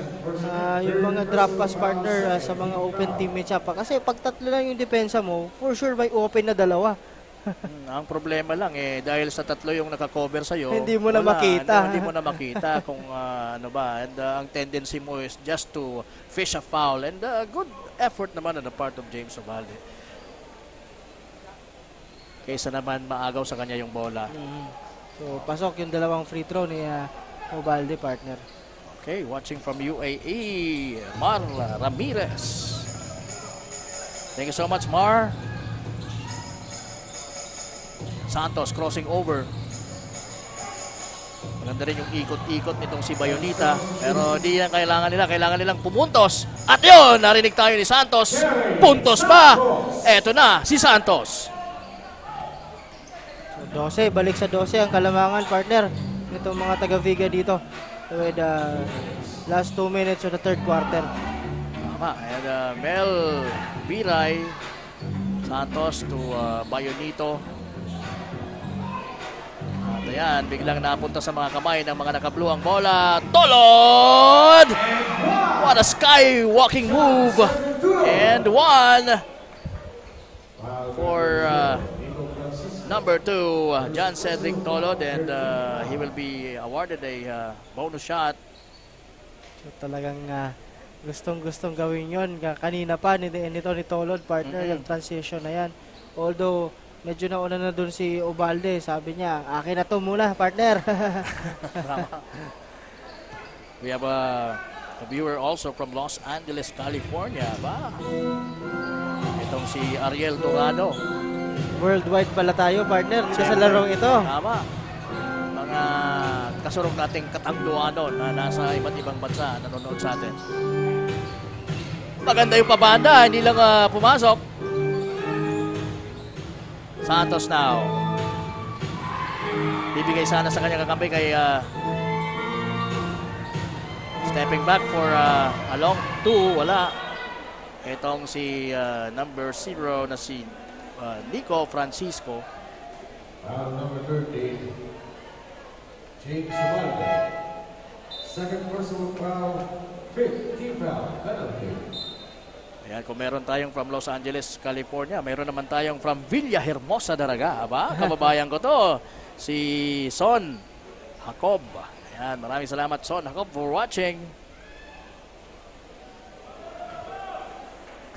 [SPEAKER 3] yung mga drop pass partner sa mga open teammates pa. Kasi pag 3 na yung depensa mo, for sure may open na 2.
[SPEAKER 2] Ang problema lang dahil sa 3 yung nakakover sa'yo,
[SPEAKER 3] hindi mo na makita.
[SPEAKER 2] Hindi mo na makita kung ano ba. And ang tendency mo is just to fish a foul. And good effort naman on the part of James Ovalde. Kaysa naman maagaw sa kanya yung bola.
[SPEAKER 3] So, pasok yung 2 free throw ni Ovalde, partner.
[SPEAKER 2] Okay, watching from UAE, Mar Ramirez. Thank you so much, Mar. Santos crossing over. Maganda rin yung ikot-ikot nitong si Bayonita. Pero di yan kailangan nila. Kailangan nilang pumuntos. At yun, narinig tayo ni Santos. Puntos ba? Eto na, si Santos.
[SPEAKER 3] 12, balik sa 12 ang kalamangan, partner. Itong mga taga-Viga dito. With last 2 minutes of the 3rd quarter.
[SPEAKER 2] Tama. And Mel Viray, Santos to Bayonito. At ayan, biglang napunta sa mga kamay ng mga nakablu ang bola. Tolod! What a skywalking move! And 1 for number 2, John Cedric Tolod, and he will be awarded a bonus shot.
[SPEAKER 3] So talagang gustong-gustong gawin yon. Kanina pa ni Tolod, partner, yung transition na yan. Although, medyo nauna na dun si Ovalde. Sabi niya, akin na to muna, partner.
[SPEAKER 2] We have a viewer also from Los Angeles, California. Ba? Itong si Ariel Dorado.
[SPEAKER 3] Worldwide pala tayo, partner, sa larong ito.
[SPEAKER 2] Tama. Mga kasurong nating Katangluano na nasa iba't ibang bansa nanonood sa atin. Maganda yung pabanda, hindi lang pumasok. Santos now. Bibigay sana sa kanya kakampi kay stepping back for a long 2, wala. Itong si number 0 na si Nico Francisco.
[SPEAKER 1] Number 13, James Ovalde. Second personal foul, 5th team foul, penalty.
[SPEAKER 2] Ayan, kung meron tayong from Los Angeles, California, meron naman tayong from Villahermosa, Daraga. Aba, kababayan ko to, si Son Jacob. Ayan, maraming salamat, Son Jacob, for watching.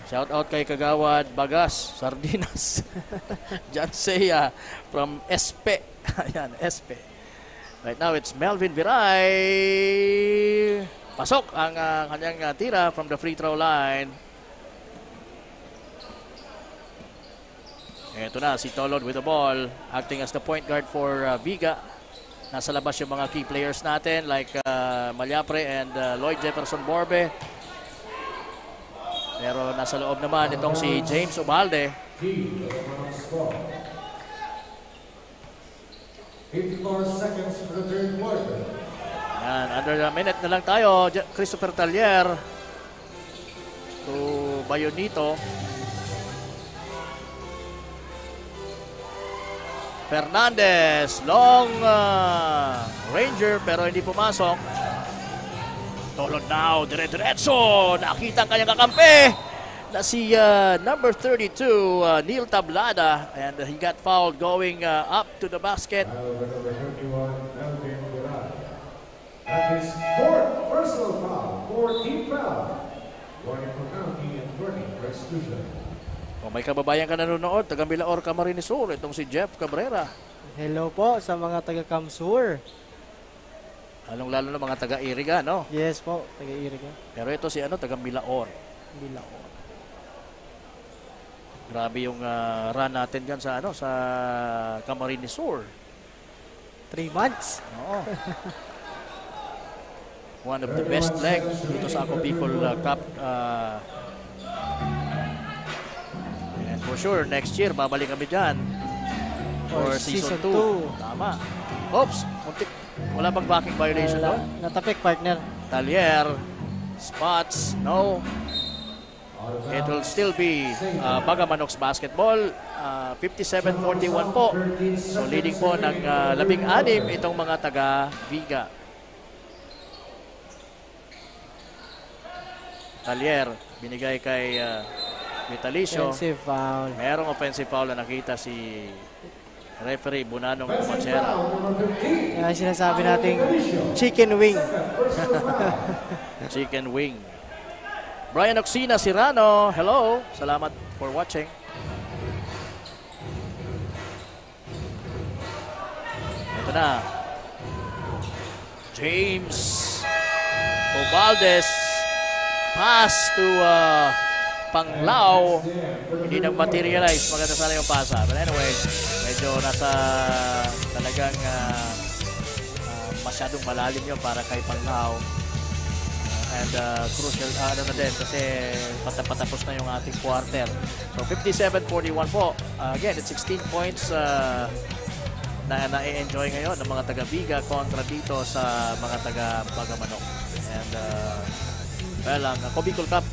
[SPEAKER 2] Shout out kay Kagawad Bagas, Sardinas. John Seya from Espe. Ayan, Espe. Right now, it's Melvin Viray. Pasok ang kanyang tira from the free throw line. Ito na, si Tolod with the ball. Acting as the point guard for Viga. Nasa labas yung mga key players natin like Malyapre and Lloyd Jefferson Borbe. Pero nasa loob naman itong si James Ovalde.
[SPEAKER 1] 54 seconds for the 3rd quarter.
[SPEAKER 2] Yan, under a minute na lang tayo. Christopher Tallier to Bayonito. Fernandez, long ranger pero hindi pumasok. Tolod now, dire-diretso. Nakita ang kanyang kakampi na si number 32, Neil Tablada. And he got fouled going up to the basket.
[SPEAKER 1] Number 31, Melvin Viray. That is 4th personal foul, 4th team foul. Warning for penalty and warning for exclusion.
[SPEAKER 2] Kung may kababayan ka nanonood, taga Milaor, Camarines Sur, itong si Jeff Cabrera.
[SPEAKER 3] Hello po sa mga taga Camsur.
[SPEAKER 2] Lalong-lalo na mga taga Iriga, no?
[SPEAKER 3] Yes po, taga Iriga.
[SPEAKER 2] Pero ito si taga Milaor.
[SPEAKER 3] Milaor.
[SPEAKER 2] Grabe yung run natin dyan sa, sa Camarines Sur.
[SPEAKER 3] 3 months.
[SPEAKER 2] Oo. One of the best legs dito sa Ako Bicol Cup. And for sure, next year, babalik kami dyan. For season 2. Tama. Oops, wala bang backing violation doon?
[SPEAKER 3] Natapik, partner.
[SPEAKER 2] Tallier, spots, no. it will still be Bagamanok's basketball. 57-41 po. So leading po ng 16 itong mga taga Viga. Talier, binigay kay Vitalicio.
[SPEAKER 3] Offensive foul.
[SPEAKER 2] Merong offensive foul na nakita si referee Bunanong Machera.
[SPEAKER 3] Yan sinasabi nating chicken wing.
[SPEAKER 2] Chicken wing. Brian Oxina Sirano, hello. Salamat for watching. Ito na. James Ovaldes. Pass to Panglao. Hindi nang materialize. Maganda sana yung pasa. But anyway, medyo nasa talagang masyadong malalim yun para kay Panglao. And crucial na din kasi patapos na yung ating quarter. So 57-41 po. Again, it's 16 points na na-enjoy ngayon ng mga taga-Viga kontra dito sa mga taga-Bagamanok. And well, ang Bicol Cup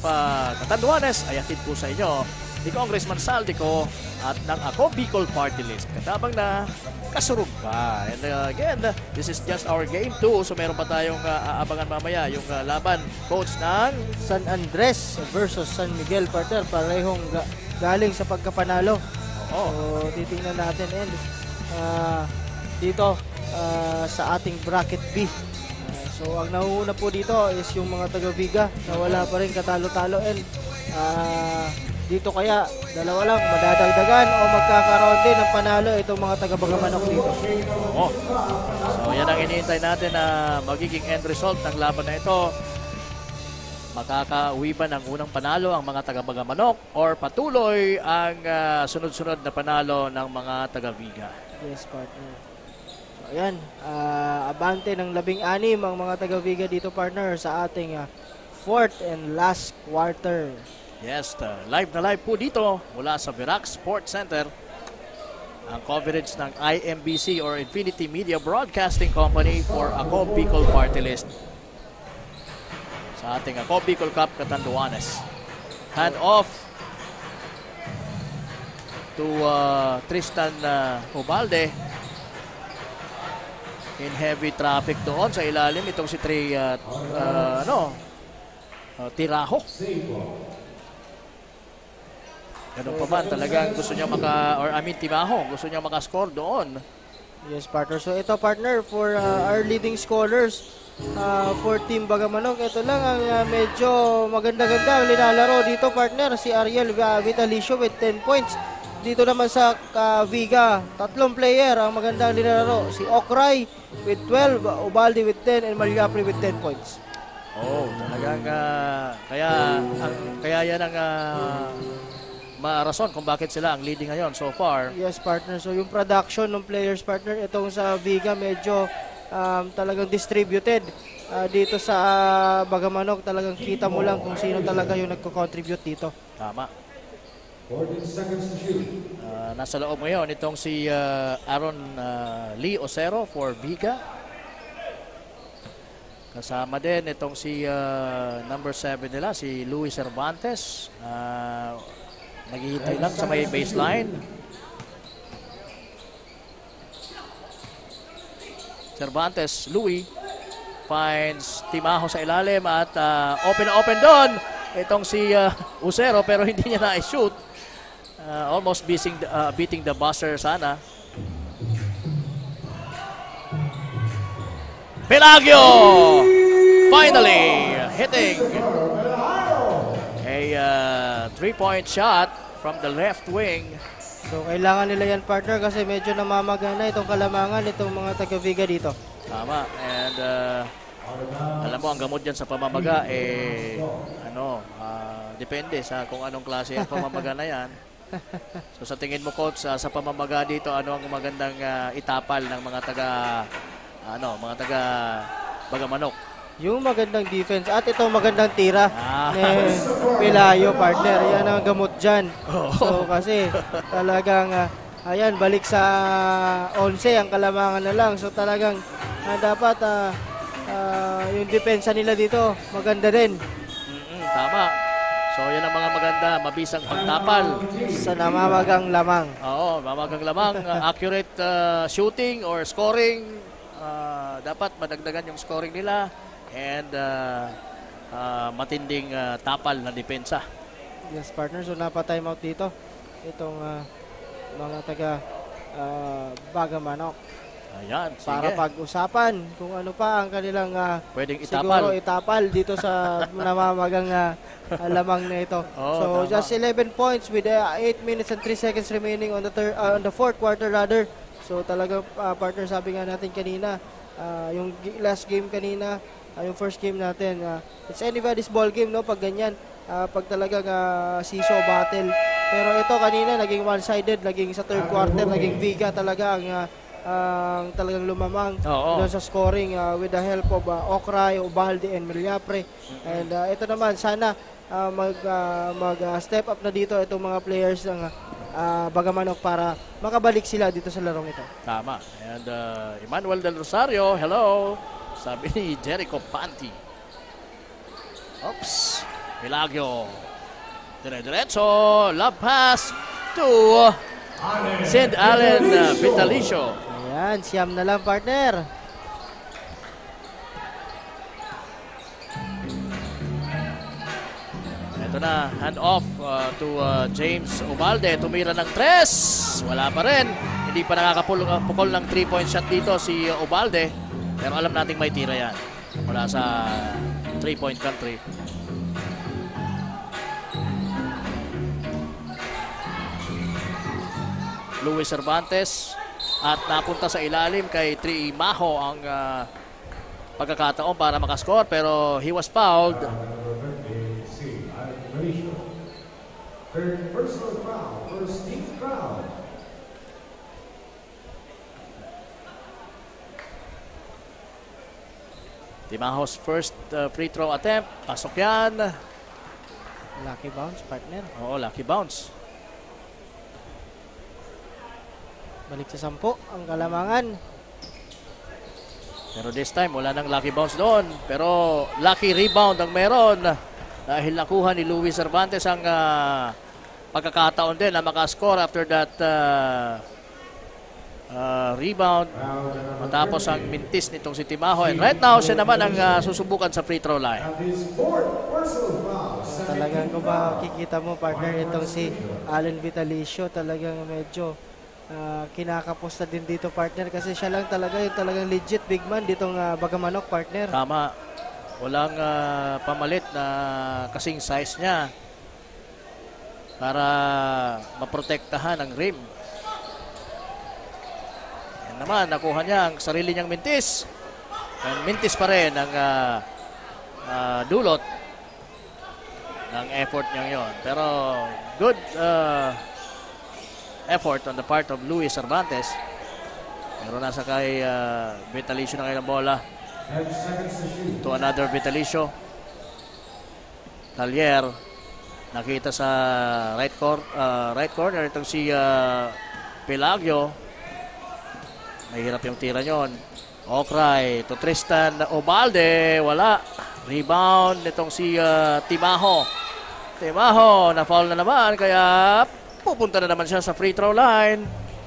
[SPEAKER 2] Catanduanes ay hatid po sa inyo ni Congressman Saldico at ng Ako Bicol Party List. Katabang na kasurog pa. And again, this is just our game 2. So meron pa tayong aabangan mamaya yung laban coach ng
[SPEAKER 3] San Andres versus San Miguel, partner. Parehong galing sa pagkapanalo. So titingnan natin. And dito sa ating bracket B. So ang nauuna po dito is yung mga taga-Viga na wala pa rin katalo-talo. And dito kaya dalawa lang madadagdagan o magkakaroon din ng panalo itong mga taga-Bagamanok dito.
[SPEAKER 2] So yan ang iniintay natin na magiging end result ng laban na ito. Makakauwi ba ng unang panalo ang mga taga-Bagamanok or patuloy ang sunod-sunod na panalo ng mga taga-Viga?
[SPEAKER 3] Yes, partner. So ayan, abante ng 16 ang mga taga-Viga dito, partner, sa ating fourth and last quarter.
[SPEAKER 2] Yes, live na live po dito mula sa Virac Sports Center. Ang coverage ng IMBC or Infinity Media Broadcasting Company for Ako Bicol Party List. Sa ating Ako Bicol Cup Catanduanes. Hand off to Tristan Ubalde. In heavy traffic doon sa ilalim. Itong si Trey Tirajo. Ganun pa man, talagang gusto niya Timaho, gusto niya makascore doon.
[SPEAKER 3] Yes, partner. So ito, partner, for our leading scorers for Team Bagamanok, ito lang ang medyo maganda-ganda ang linalaro dito, partner. Si Ariel Vitalicio with 10 points. Dito naman sa Viga, 3 player ang magandang linalaro. Si Okray with 12, Ubaldi with 10, and Malyapri with 10 points.
[SPEAKER 2] Talagang kaya yan ang rason kung bakit sila ang leading ngayon so far.
[SPEAKER 3] Yes, partner. So yung production ng players, partner, itong sa Viga medyo talagang distributed. Dito sa Bagamanok, talagang kita mo lang kung sino talaga yung nagko-contribute dito.
[SPEAKER 2] Tama. 14 seconds to shoot. Nasa loob ngayon itong si Aaron Lee Osero for Viga. Kasama din itong si number 7 nila, si Luis Cervantes. Naghihintay lang sa may baseline. Cervantes, Louis finds Timaho sa ilalim at open doon. Itong si Usero pero hindi niya na-shoot. Almost beating the buzzer sana. Pelagio finally hitting a 3-point shot from the left wing.
[SPEAKER 3] So kailangan nila yan, partner, kasi medyo namamagana itong kalamangan itong mga taga-Viga dito.
[SPEAKER 2] Tama. And alam mo, ang gamot dyan sa pamamaga depende sa kung anong klase ang pamamaga na yan. So sa tingin mo, coach, sa pamamaga dito, ano ang magandang itapal ng mga taga Bagamanok?
[SPEAKER 3] Yung magandang defense at itong magandang tira ni Pelayo, partner. Yan ang gamot dyan. So kasi talagang ayan, balik sa 11 ang kalamangan na lang. So talagang dapat yung depensa nila dito maganda din.
[SPEAKER 2] Tama. So yan ang mga maganda, mabisang pagtapal.
[SPEAKER 3] Sa namamagang lamang.
[SPEAKER 2] Oo, mamagang lamang, accurate shooting or scoring. Dapat madagdagan yung scoring nila and matinding tapal na depensa.
[SPEAKER 3] Yes, partner. So, napa-timeout dito. Itong mga taga Bagamanok.
[SPEAKER 2] Ayan, sige.
[SPEAKER 3] Para pag-usapan kung ano pa ang kanilang
[SPEAKER 2] pwedeng
[SPEAKER 3] siguro itapal dito sa namamagang lamang na ito.
[SPEAKER 2] Oh,
[SPEAKER 3] so, just 11 points with 8 minutes and 3 seconds remaining on the fourth quarter rather. So, talagang partner, sabi nga natin kanina, yung last game kanina, yung first game natin, it's anybody's ball game, no? Pag ganyan, pag talagang siso battle. Pero ito kanina, naging one-sided, naging sa third quarter, naging Viga talaga ang talagang lumamang doon sa scoring with the help of Okray, Ubalde, and Milyapre. And ito naman, sana mag-step up na dito itong mga players ng Bagamanok para makabalik sila dito sa larong ito.
[SPEAKER 2] Tama. And Emmanuel Del Rosario, hello. Sabi ni Jericho Panti. Oops. Milagyo. Dire-diretso. Love pass to St. Allen Vitalicio.
[SPEAKER 3] Ayan, siyam na lang, partner.
[SPEAKER 2] Ito na, hand off to James Ubalde. Tumira ng 3. Wala pa rin. Hindi pa nakakapukol ng 3-point shot dito si Ubalde. Pero alam nating may tira yan. Mula sa 3-point country. Luis Cervantes. At napunta sa ilalim kay Trimajo ang pagkakataon para makascore. Pero he was fouled.
[SPEAKER 1] Third personal foul, first team foul.
[SPEAKER 2] Timajo's first free throw attempt. Pasok yan.
[SPEAKER 3] Lucky bounce, partner.
[SPEAKER 2] Oo, lucky bounce.
[SPEAKER 3] Balik sa 10 ang Kalamangan.
[SPEAKER 2] Pero this time, wala nang lucky bounce doon. Pero lucky rebound ang meron. Dahil nakuha ni Luis Cervantes ang pagkakataon din na makascore after that rebound. Matapos ang mintis nitong si Timajo. And right now, siya naman ang susubukan sa free throw line.
[SPEAKER 3] Talagang kung makikita mo, partner, itong si Allen Vitalicio, talagang medyo kinakapos na din dito, partner, kasi siya lang talaga yung talagang legit big man ditong Bagamanok, partner.
[SPEAKER 2] Tama. Walang pamalit na kasing size niya para maprotektahan ang rim. Yan naman, nakuha niya ang sarili niyang mintis. And mintis pa rin ang dulot ng effort niya yon. Pero good effort on the part of Luis Cervantes. Pero nasa kay Vitalicio na kailang bola. To another Vitalicio. Talier. Nakita sa right corner. Itong si Pelagio. Mahirap yung tira nyon. Okray to Tristan Ubalde. Wala. Rebound itong si Timajo. Timajo na foul na naman. Kaya pupunta na naman siya sa free throw line.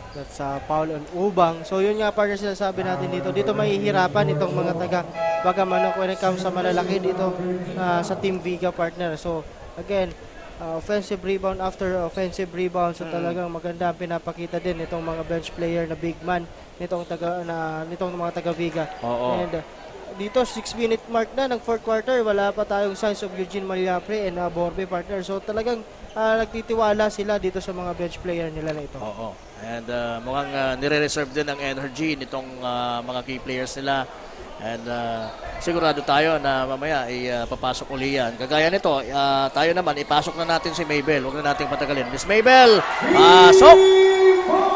[SPEAKER 3] That's foul on Ubang. So yun nga, partner, sinasabi natin dito. Dito mahihirapan itong mga taga Bagamanok when it comes sa malalaki dito sa Team Viga, partner. So again, offensive rebound after offensive rebound. So talagang maganda ang pinapakita din itong mga bench player na big man nitong mga taga Viga. And dito 6-minute mark na ng fourth quarter, wala pa tayong signs of Eugene Maliapre and Borbe, partner. So talagang nagtitiwala sila dito sa mga bench player nila na ito.
[SPEAKER 2] And mukhang nire-reserve din ang energy nitong mga key players nila. And sigurado tayo na mamaya papasok uli yan. Kagaya nito, tayo naman ipasok na natin si Maybell. Huwag na natin patagalin. Miss Maybell, pasok!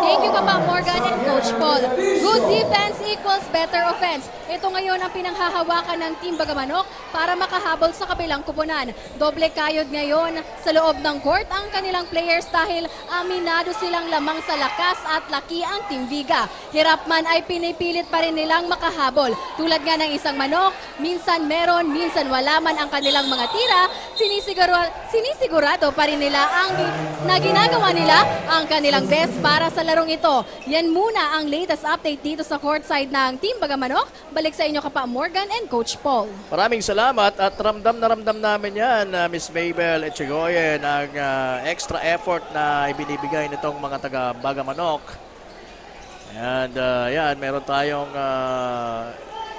[SPEAKER 11] Thank you, Papa Morgan and Coach Paul. Good defense equals better offense. Ito ngayon ang pinanghahawakan ng Team Bagamanok para makahabol sa kabilang kupunan. Doble kayod ngayon sa loob ng court ang kanilang players dahil aminado silang lamang sa lakas at laki ang Team Viga. Hirap man ay pinipilit pa rin nilang makahabol. Tulad nga ng isang manok, minsan meron, minsan wala man ang kanilang mga tira, sinisigurado pa rin nila na ginagawa nila ang kanilang best para sa larong ito. Yan muna ang latest update dito sa courtside ng Team Bagamanok. Balik sa inyo Kapa Morgan and Coach Paul.
[SPEAKER 2] Maraming salamat at ramdam namin yan, Miss Mabel Echegoyen, ang extra effort na ibinibigay nitong mga taga Bagamanok. And yan, meron tayong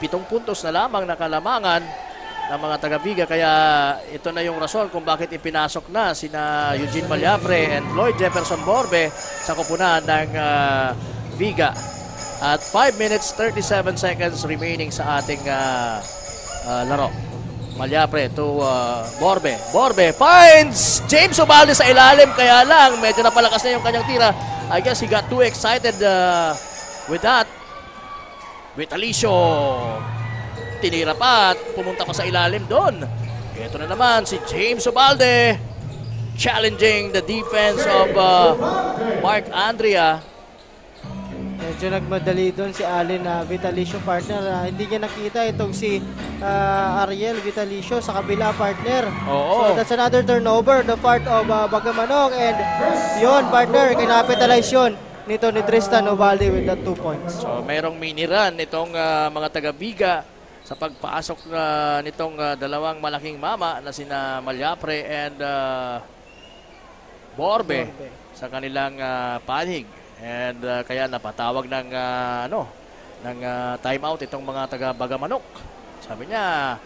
[SPEAKER 2] 7 puntos na lamang na kalamangan ng mga taga-Viga, kaya ito na yung rason kung bakit ipinasok na sina Eugene Malyapre and Floyd Jefferson Borbe sa kupunan ng Viga. At 5 minutes 37 seconds remaining sa ating laro. Malyapre to Borbe. Borbe finds James Ubalde sa ilalim, kaya lang medyo napalakas na yung kanyang tira. I guess he got too excited with that. Vitalicio tinira pa at pumunta pa sa ilalim doon. Ito na naman si James Ubalde challenging the defense of Mark Andrea.
[SPEAKER 3] Medyo nagmadali doon si Allen Vitalicio, partner. Hindi niya nakita itong si Ariel Vitalicio sa kabila, partner.
[SPEAKER 2] Oo.
[SPEAKER 3] So that's another turnover the part of Bagamanok, and yun, partner, kinapitalize yun nito ni Tristan Ubalde with that 2 points.
[SPEAKER 2] So mayroong mini run itong mga taga-Viga sa pagpasok nitong dalawang malaking mama na sina Malyapre and Borbe sa kanilang panig. And kaya napatawag ng timeout itong mga taga Bagamanok. Sabi niya,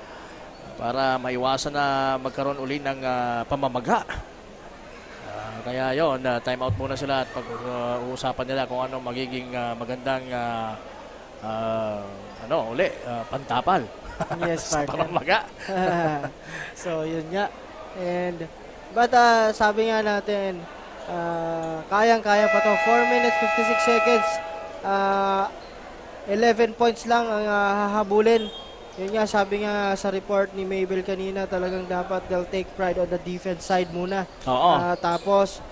[SPEAKER 2] para maiwasan na magkaroon uli ng pamamaga. Kaya yon, timeout muna sila at pag-uusapan nila kung ano magiging magandang pantapal.
[SPEAKER 3] Yes,
[SPEAKER 2] sa pamamaga.
[SPEAKER 3] So yun nga. But sabi nga natin, kayang-kaya pa to. 4 minutes 56 seconds. 11 points lang ang hahabulin. Yun nga, sabi nga sa report ni Mabel kanina, talagang dapat they'll take pride on the defense side muna.
[SPEAKER 2] Oo.
[SPEAKER 3] Tapos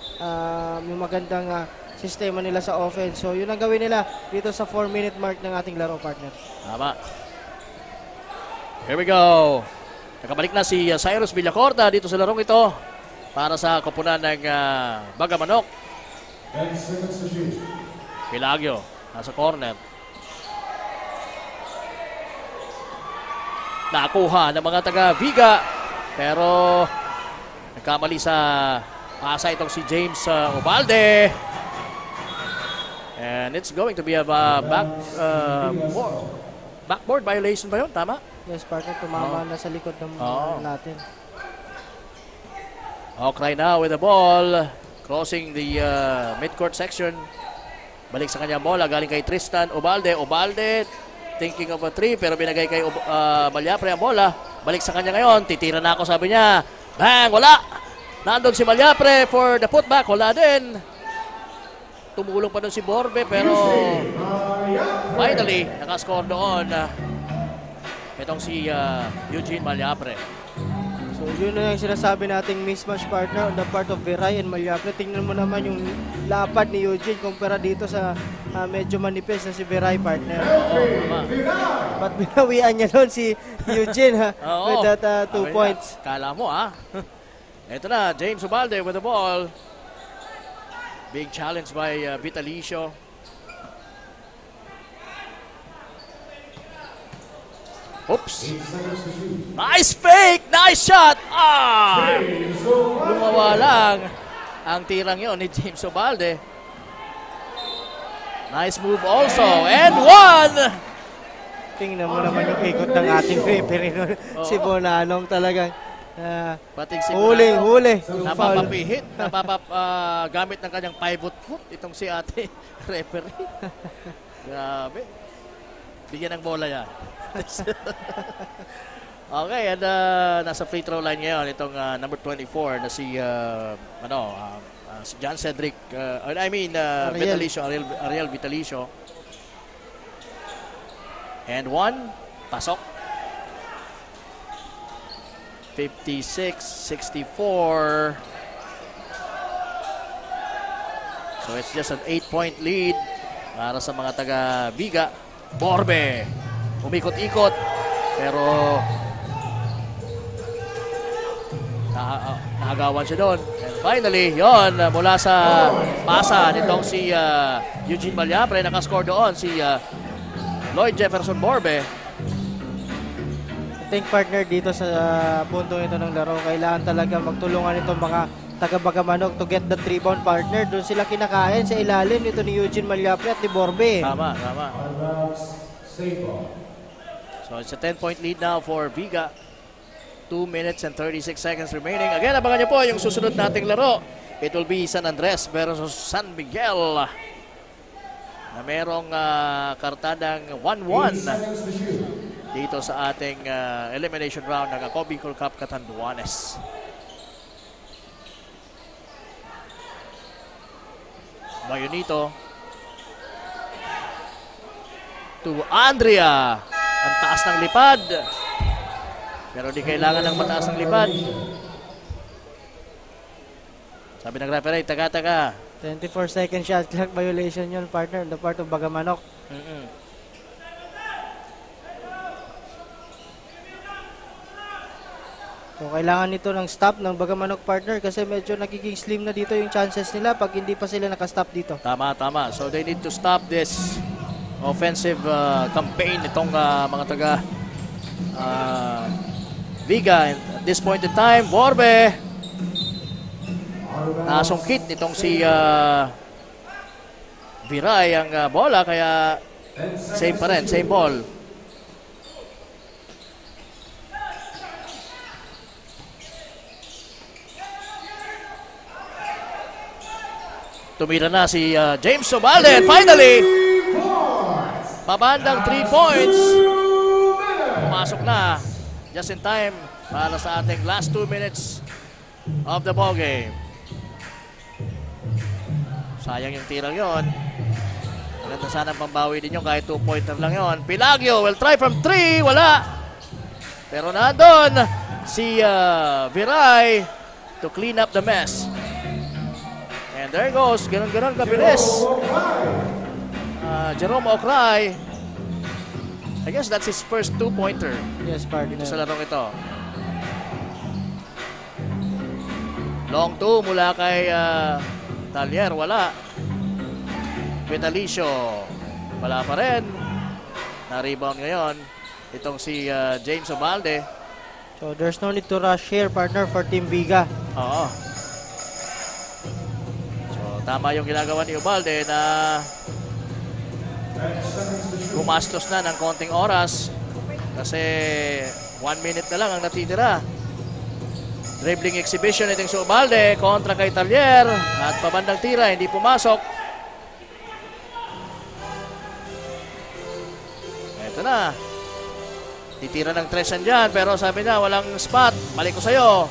[SPEAKER 3] yung magandang sistema nila sa offense. So yun ang gawin nila dito sa 4-minute mark ng ating laro, partner.
[SPEAKER 2] Tama. Here we go. Nakabalik na si Cyrus Villacorta dito sa larong ito para sa koponan ng Bagamanok. Pilagyo nasa corner. Nakuha ng mga taga-Viga, pero nagkamali sa pasa itong si James Ubalde. And it's going to be a backboard violation ba yun? Tama?
[SPEAKER 3] Yes, partner, tumama na sa likod ng natin.
[SPEAKER 2] Hawkeye now with the ball, crossing the midcourt section. Balik sa kanyang bola, galing kay Tristan Ubalde. Ubalde thinking of a 3, pero binagay kay Malyapre ang bola. Balik sa kanya ngayon, titira na ako, sabi niya. Bang, wala! Nandun si Malyapre for the putback, wala din. Tumulong pa doon si Borbe, pero finally, nakascore doon. Itong si Eugene Malyapre.
[SPEAKER 3] So yun na yung sinasabi nating mismatch, partner, on the part of Viray and Malyapre. Tingnan mo naman yung lapad ni Eugene kumpara dito sa medyo manipis na si Viray, partner. But binawian niya doon si Eugene with that 2 points.
[SPEAKER 2] Kala mo Ito na, James Ubalde with the ball. Big challenge by Vitalicio. Oops. Nice fake! Nice shot! Lumawa lang ang tirang yon ni James Ubalde. Nice move also. And one!
[SPEAKER 3] Tingnan mo naman yung ikot ng ating referee nun. Si Bonanong talagang huli.
[SPEAKER 2] Napapapihit. Gamit ng kanyang pivot foot itong si ate referee. Grabe. Bigyan ng bola yan. Okay, and nasa free throw line ngayon itong number 24 na si si John Cedric, Ariel Vitalicio. And one, pasok. 56-64. So it's just an 8-point lead para sa mga taga Viga. Borbe, umikot-ikot, pero naagawan siya doon. And finally, yon mula sa pasa nitong si Eugene Malyapre, nakascore doon si Lloyd Jefferson Borbe.
[SPEAKER 3] I think partner dito sa puntong ito ng laro, kailangan talaga magtulungan itong mga taga-Bagamanok to get the rebound partner. Doon sila kinakain sa ilalim nito ni Eugene Malyapre at ni Borbe.
[SPEAKER 2] Tama. So it's a 10-point lead now for Viga. 2 minutes and 36 seconds remaining. Again, abangan niyo po yung susunod nating laro. It will be San Andres versus San Miguel, na merong kartadang 1-1 dito sa ating elimination round ng Ako Bicol Cup Catanduanes. Mayonito to Andrea. Ang taas ng lipad. Pero di kailangan ng mataas ng lipad. Sabi ng referee, taga-taga.
[SPEAKER 3] 24-second shot clock violation yun, partner, on the part of Bagamanok. So, kailangan nito ng stop ng Bagamanok, partner, kasi medyo nagiging slim na dito yung chances nila pag hindi pa sila nakastop dito.
[SPEAKER 2] Tama. So, they need to stop this offensive campaign itong mga taga Viga. At this point in time, Borbe, nasungkit nitong si Viray ang bola, kaya same pa rin, same ball. Tumira na si James Sobalde. Finally, pabandang 3 points. Pumasok na just in time para sa ating last 2 minutes of the ball game. Sayang yung tirang yon. Maganda sana pambawi din yung kahit 2-pointer lang yon. Pilagio will try from 3. Wala. Pero nandun si Viray to clean up the mess. And there goes, ganun kabilis. Jerome Ocray. I guess that's his first 2-pointer.
[SPEAKER 3] Yes, partner.
[SPEAKER 2] Dito sa larong ito. Long 2 mula kay Talier, wala. Vitalicio, wala pa rin. Na-rebound ngayon itong si James Obalde.
[SPEAKER 3] So there's no need to rush here, partner, for Team Viga.
[SPEAKER 2] Oo. Tama yung ginagawa ni Ubalde na gumastos na ng konting oras kasi 1 minute na lang ang natitira. Dribbling exhibition itong si Ubalde kontra kay Talier at pabandang tira, hindi pumasok. Ito na. Titira ng 3 dyan pero sabi niya walang spot. Balik ko sa'yo.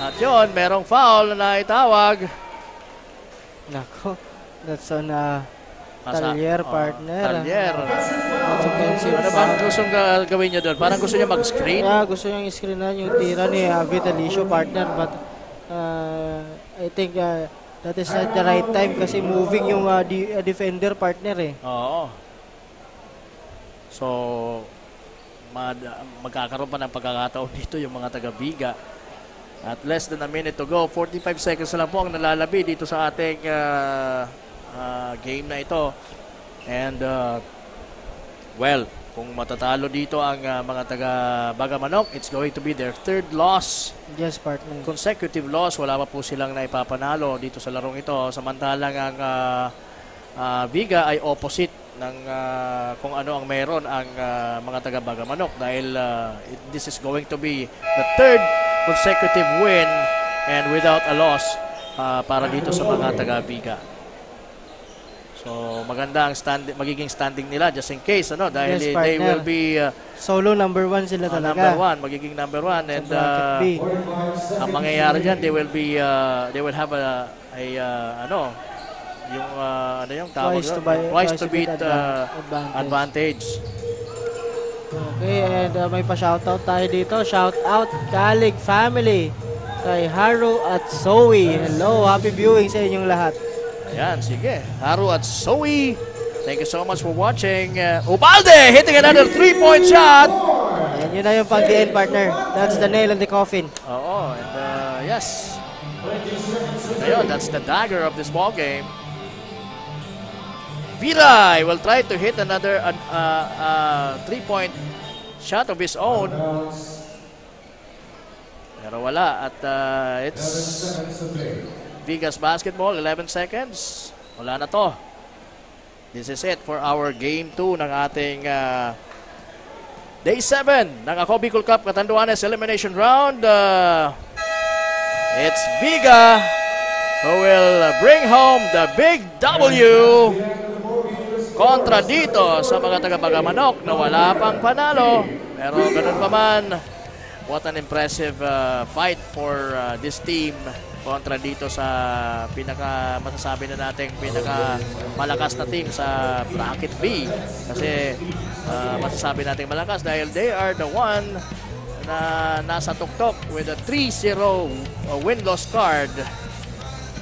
[SPEAKER 2] At yun, merong foul na itawag.
[SPEAKER 3] Nako, that's on Talier, partner.
[SPEAKER 2] Talier. Ano bang gustong gawin niya doon? Parang gusto niya mag-screen?
[SPEAKER 3] Yeah, gusto niya i-screenan yung tira ni Vitalicio, partner. But I think that is not the right time kasi moving yung defender, partner eh.
[SPEAKER 2] Oo. So, magkakaroon pa ng pagkakataon dito yung mga taga-Viga. At less than a minute to go. 45 seconds na lang po ang nalalabi dito sa ating game na ito. And, well, kung matatalo dito ang mga taga-Bagamanok, it's going to be their 3rd loss.
[SPEAKER 3] Yes, partner.
[SPEAKER 2] Consecutive loss. Wala pa po silang naipapanalo dito sa larong ito. Samantalang ang Viga ay opposite ng kung ano ang meron ang mga taga-Bagamanok. Dahil this is going to be the 3rd consecutive win and without a loss para dito sa mga taga-Viga. So maganda ang magiging standing nila just in case dahil
[SPEAKER 3] Yes,
[SPEAKER 2] they
[SPEAKER 3] partner.
[SPEAKER 2] will be
[SPEAKER 3] Solo number 1 sila talaga.
[SPEAKER 2] number 1, magiging number 1 and
[SPEAKER 3] bracket B.
[SPEAKER 2] ang mangyayari diyan they will have yung tawag twice to beat advantage.
[SPEAKER 3] Okay, and may pa-shoutout tayo dito. Shoutout Kalig family kay Haru at Zoe. Hello, happy viewing sa inyong lahat.
[SPEAKER 2] Ayan, sige. Haru at Zoe, thank you so much for watching. Ubalde hitting another 3-point shot.
[SPEAKER 3] And yun na yung pag-the end, partner. That's the nail in the coffin.
[SPEAKER 2] Oo, and yes. Ayun, that's the dagger of this ball game. Viray will try to hit another 3-point shot of his own. Pero wala at it's Vigas basketball, 11 seconds. Wala na to. This is it for our game 2 ng ating day 7 ng Ako Bicol Cup Catanduanes elimination round. It's Viga who will bring home the big W kontra dito sa mga taga-Bagamanok na wala pang panalo. Pero ganun pa man, what an impressive fight for this team kontra dito sa masasabi na nating malakas na team sa bracket B. Kasi masasabi nating malakas dahil they are the one na nasa tuktok with a 3-0 win-loss card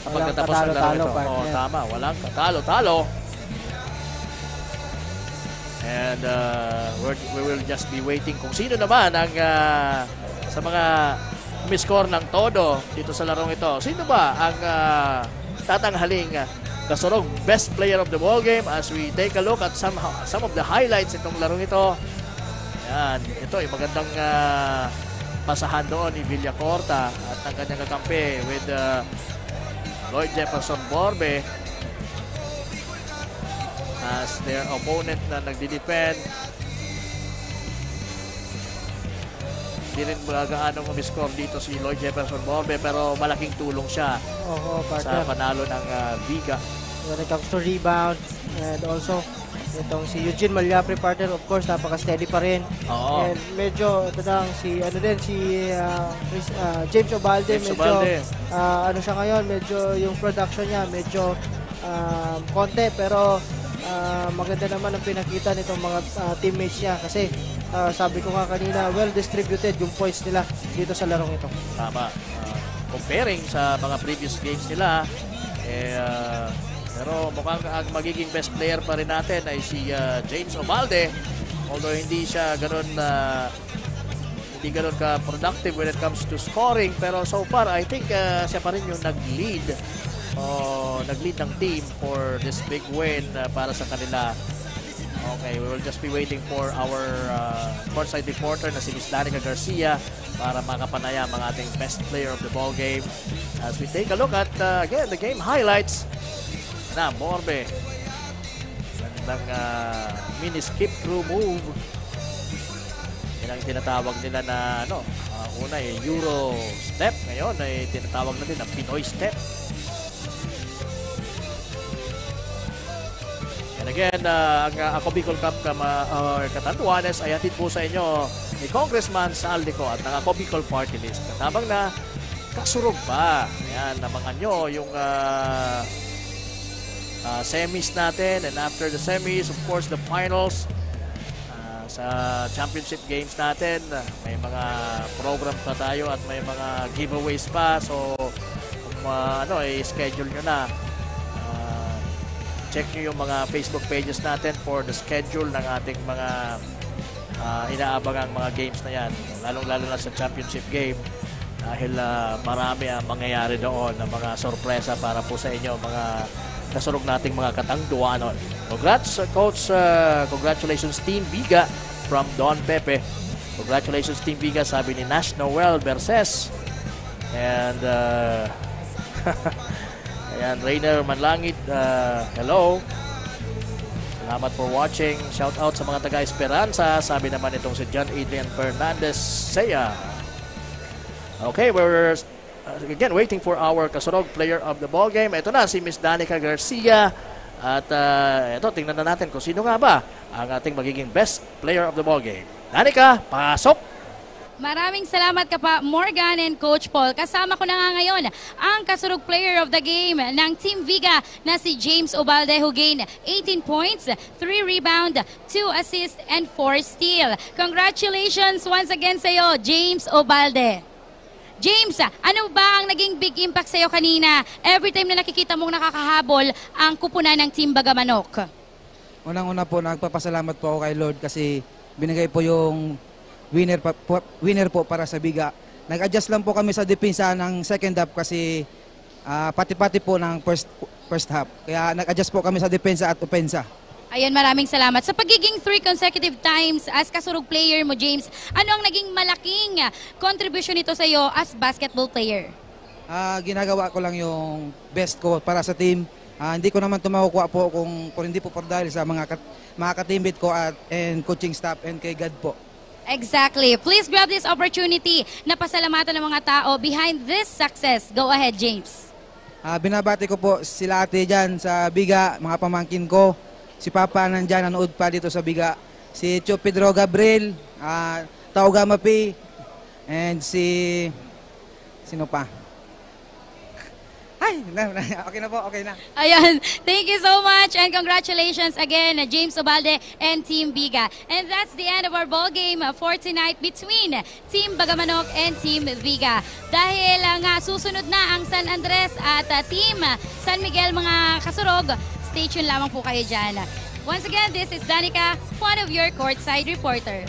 [SPEAKER 2] kapag natapos ang laro ito. Tama, walang katalo-talo. And we will just be waiting kung sino naman ang sa mga umiscore ng todo dito sa larong ito. Sino ba ang tatanghaling kasurog best player of the ball game as we take a look at some of the highlights itong larong ito. Yan, ito ay magandang pasahan doon ni Villacorta at ang kanyang kakampi with Lloyd Jefferson Borbe as their opponent na nagdi-defend. Hindi rin gaano umiscore dito si Lloyd Jefferson Borbe pero malaking tulong siya sa panalo ng Viga.
[SPEAKER 3] When it comes to rebound and also itong si Eugene Malyapre, partner, of course napaka-steady pa rin. And medyo James Obalde, siya ngayon, medyo yung production niya medyo konti pero maganda naman ang pinakita nitong mga teammates niya kasi sabi ko nga kanina, well distributed yung points nila dito sa larong ito.
[SPEAKER 2] Tama. Comparing sa mga previous games nila, pero mukhang ang magiging best player pa rin natin ay si James Obalde. Although hindi siya ganun ka productive when it comes to scoring, pero so far I think siya pa rin yung nag-lead ng team for this big win para sa kanila. Okay, we will just be waiting for our courtside reporter na si Miss Danica Garcia para makapanayam ang ating best player of the ball game as we take a look at again the game highlights. Na Borbe, gandang mini skip through move. Yan ang tinatawag nila na una ay Euro step, ngayon ay tinatawag natin na Pinoy step. And again, ang Ako Bicol Cup Catanduanes ay hatid po sa inyo ni Congressman Saldico at ng Ako Bicol Party List. Katabang na kasurog pa. Ayan, namangan nyo yung semis natin, and after the semis, of course, the finals sa championship games natin. May mga program pa tayo at may mga giveaways pa. So, kung i-schedule nyo na. Check nyo yung mga Facebook pages natin for the schedule ng ating mga inaabangang mga games na yan. Lalong-lalo na sa championship game dahil marami ang mangyayari doon na mga sorpresa para po sa inyo, mga kasurog nating mga Katangduanon. Congrats, Coach. Congratulations, Team Viga from Don Pepe. Congratulations, Team Viga, sabi ni Nash Noel Berses. And ayan, Rainer Manlangit, hello. Salamat for watching. Shout out sa mga taga-Esperanza. Sabi naman itong si John Adrian Fernandez Saya. Okay, we're again waiting for our kasurog player of the ball game. Ito na si Miss Danica Garcia At ito, tingnan na natin kung sino nga ba ang ating magiging best player of the ballgame. Danica, pasok!
[SPEAKER 4] Maraming salamat ka pa, Morgan and Coach Paul. Kasama ko na nga ngayon ang kasurog player of the game ng Team Viga na si James Obalde who gained 18 points, 3 rebound, 2 assists, and 4 steal. Congratulations once again sa iyo, James Obalde. James, ano ba ang naging big impact sa iyo kanina every time na nakikita mong nakakahabol ang kupunan ng Team Bagamanok?
[SPEAKER 12] Unang-una po, nagpapasalamat po ako kay Lord kasi binigay po yung winner po para sa Viga. Nag-adjust lang po kami sa depensa ng second half kasi pati-pati po ng first half. Kaya nag-adjust po kami sa depensa at opensa.
[SPEAKER 4] Ayun, maraming salamat. Sa pagiging 3 consecutive times as kasurog player mo, James, ano ang naging malaking contribution nito sa iyo as basketball player?
[SPEAKER 12] Ginagawa ko lang yung best ko para sa team. Hindi ko naman tumakukuha po kung hindi po por dahil sa mga ka-teammate ko and coaching staff and kay God po.
[SPEAKER 4] Exactly. Please grab this opportunity na pasalamatan ng mga tao behind this success. Go ahead, James.
[SPEAKER 12] Binabati ko po sila ate dyan sa Viga, mga pamangkin ko. Si Papa nandyan, nanood pa dito sa Viga. Si Tio Pedro Gabriel, Tao Gamapi, and sino pa? Ay, okay na po, okay na.
[SPEAKER 4] Ayan, thank you so much and congratulations again, James Obalde and Team Viga. And that's the end of our ball game for tonight between Team Bagamanok and Team Viga. Dahil nga susunod na ang San Andres at Team San Miguel, mga kasurog, stay tuned lamang po kayo dyan. Once again, this is Danica, one of your courtside reporter.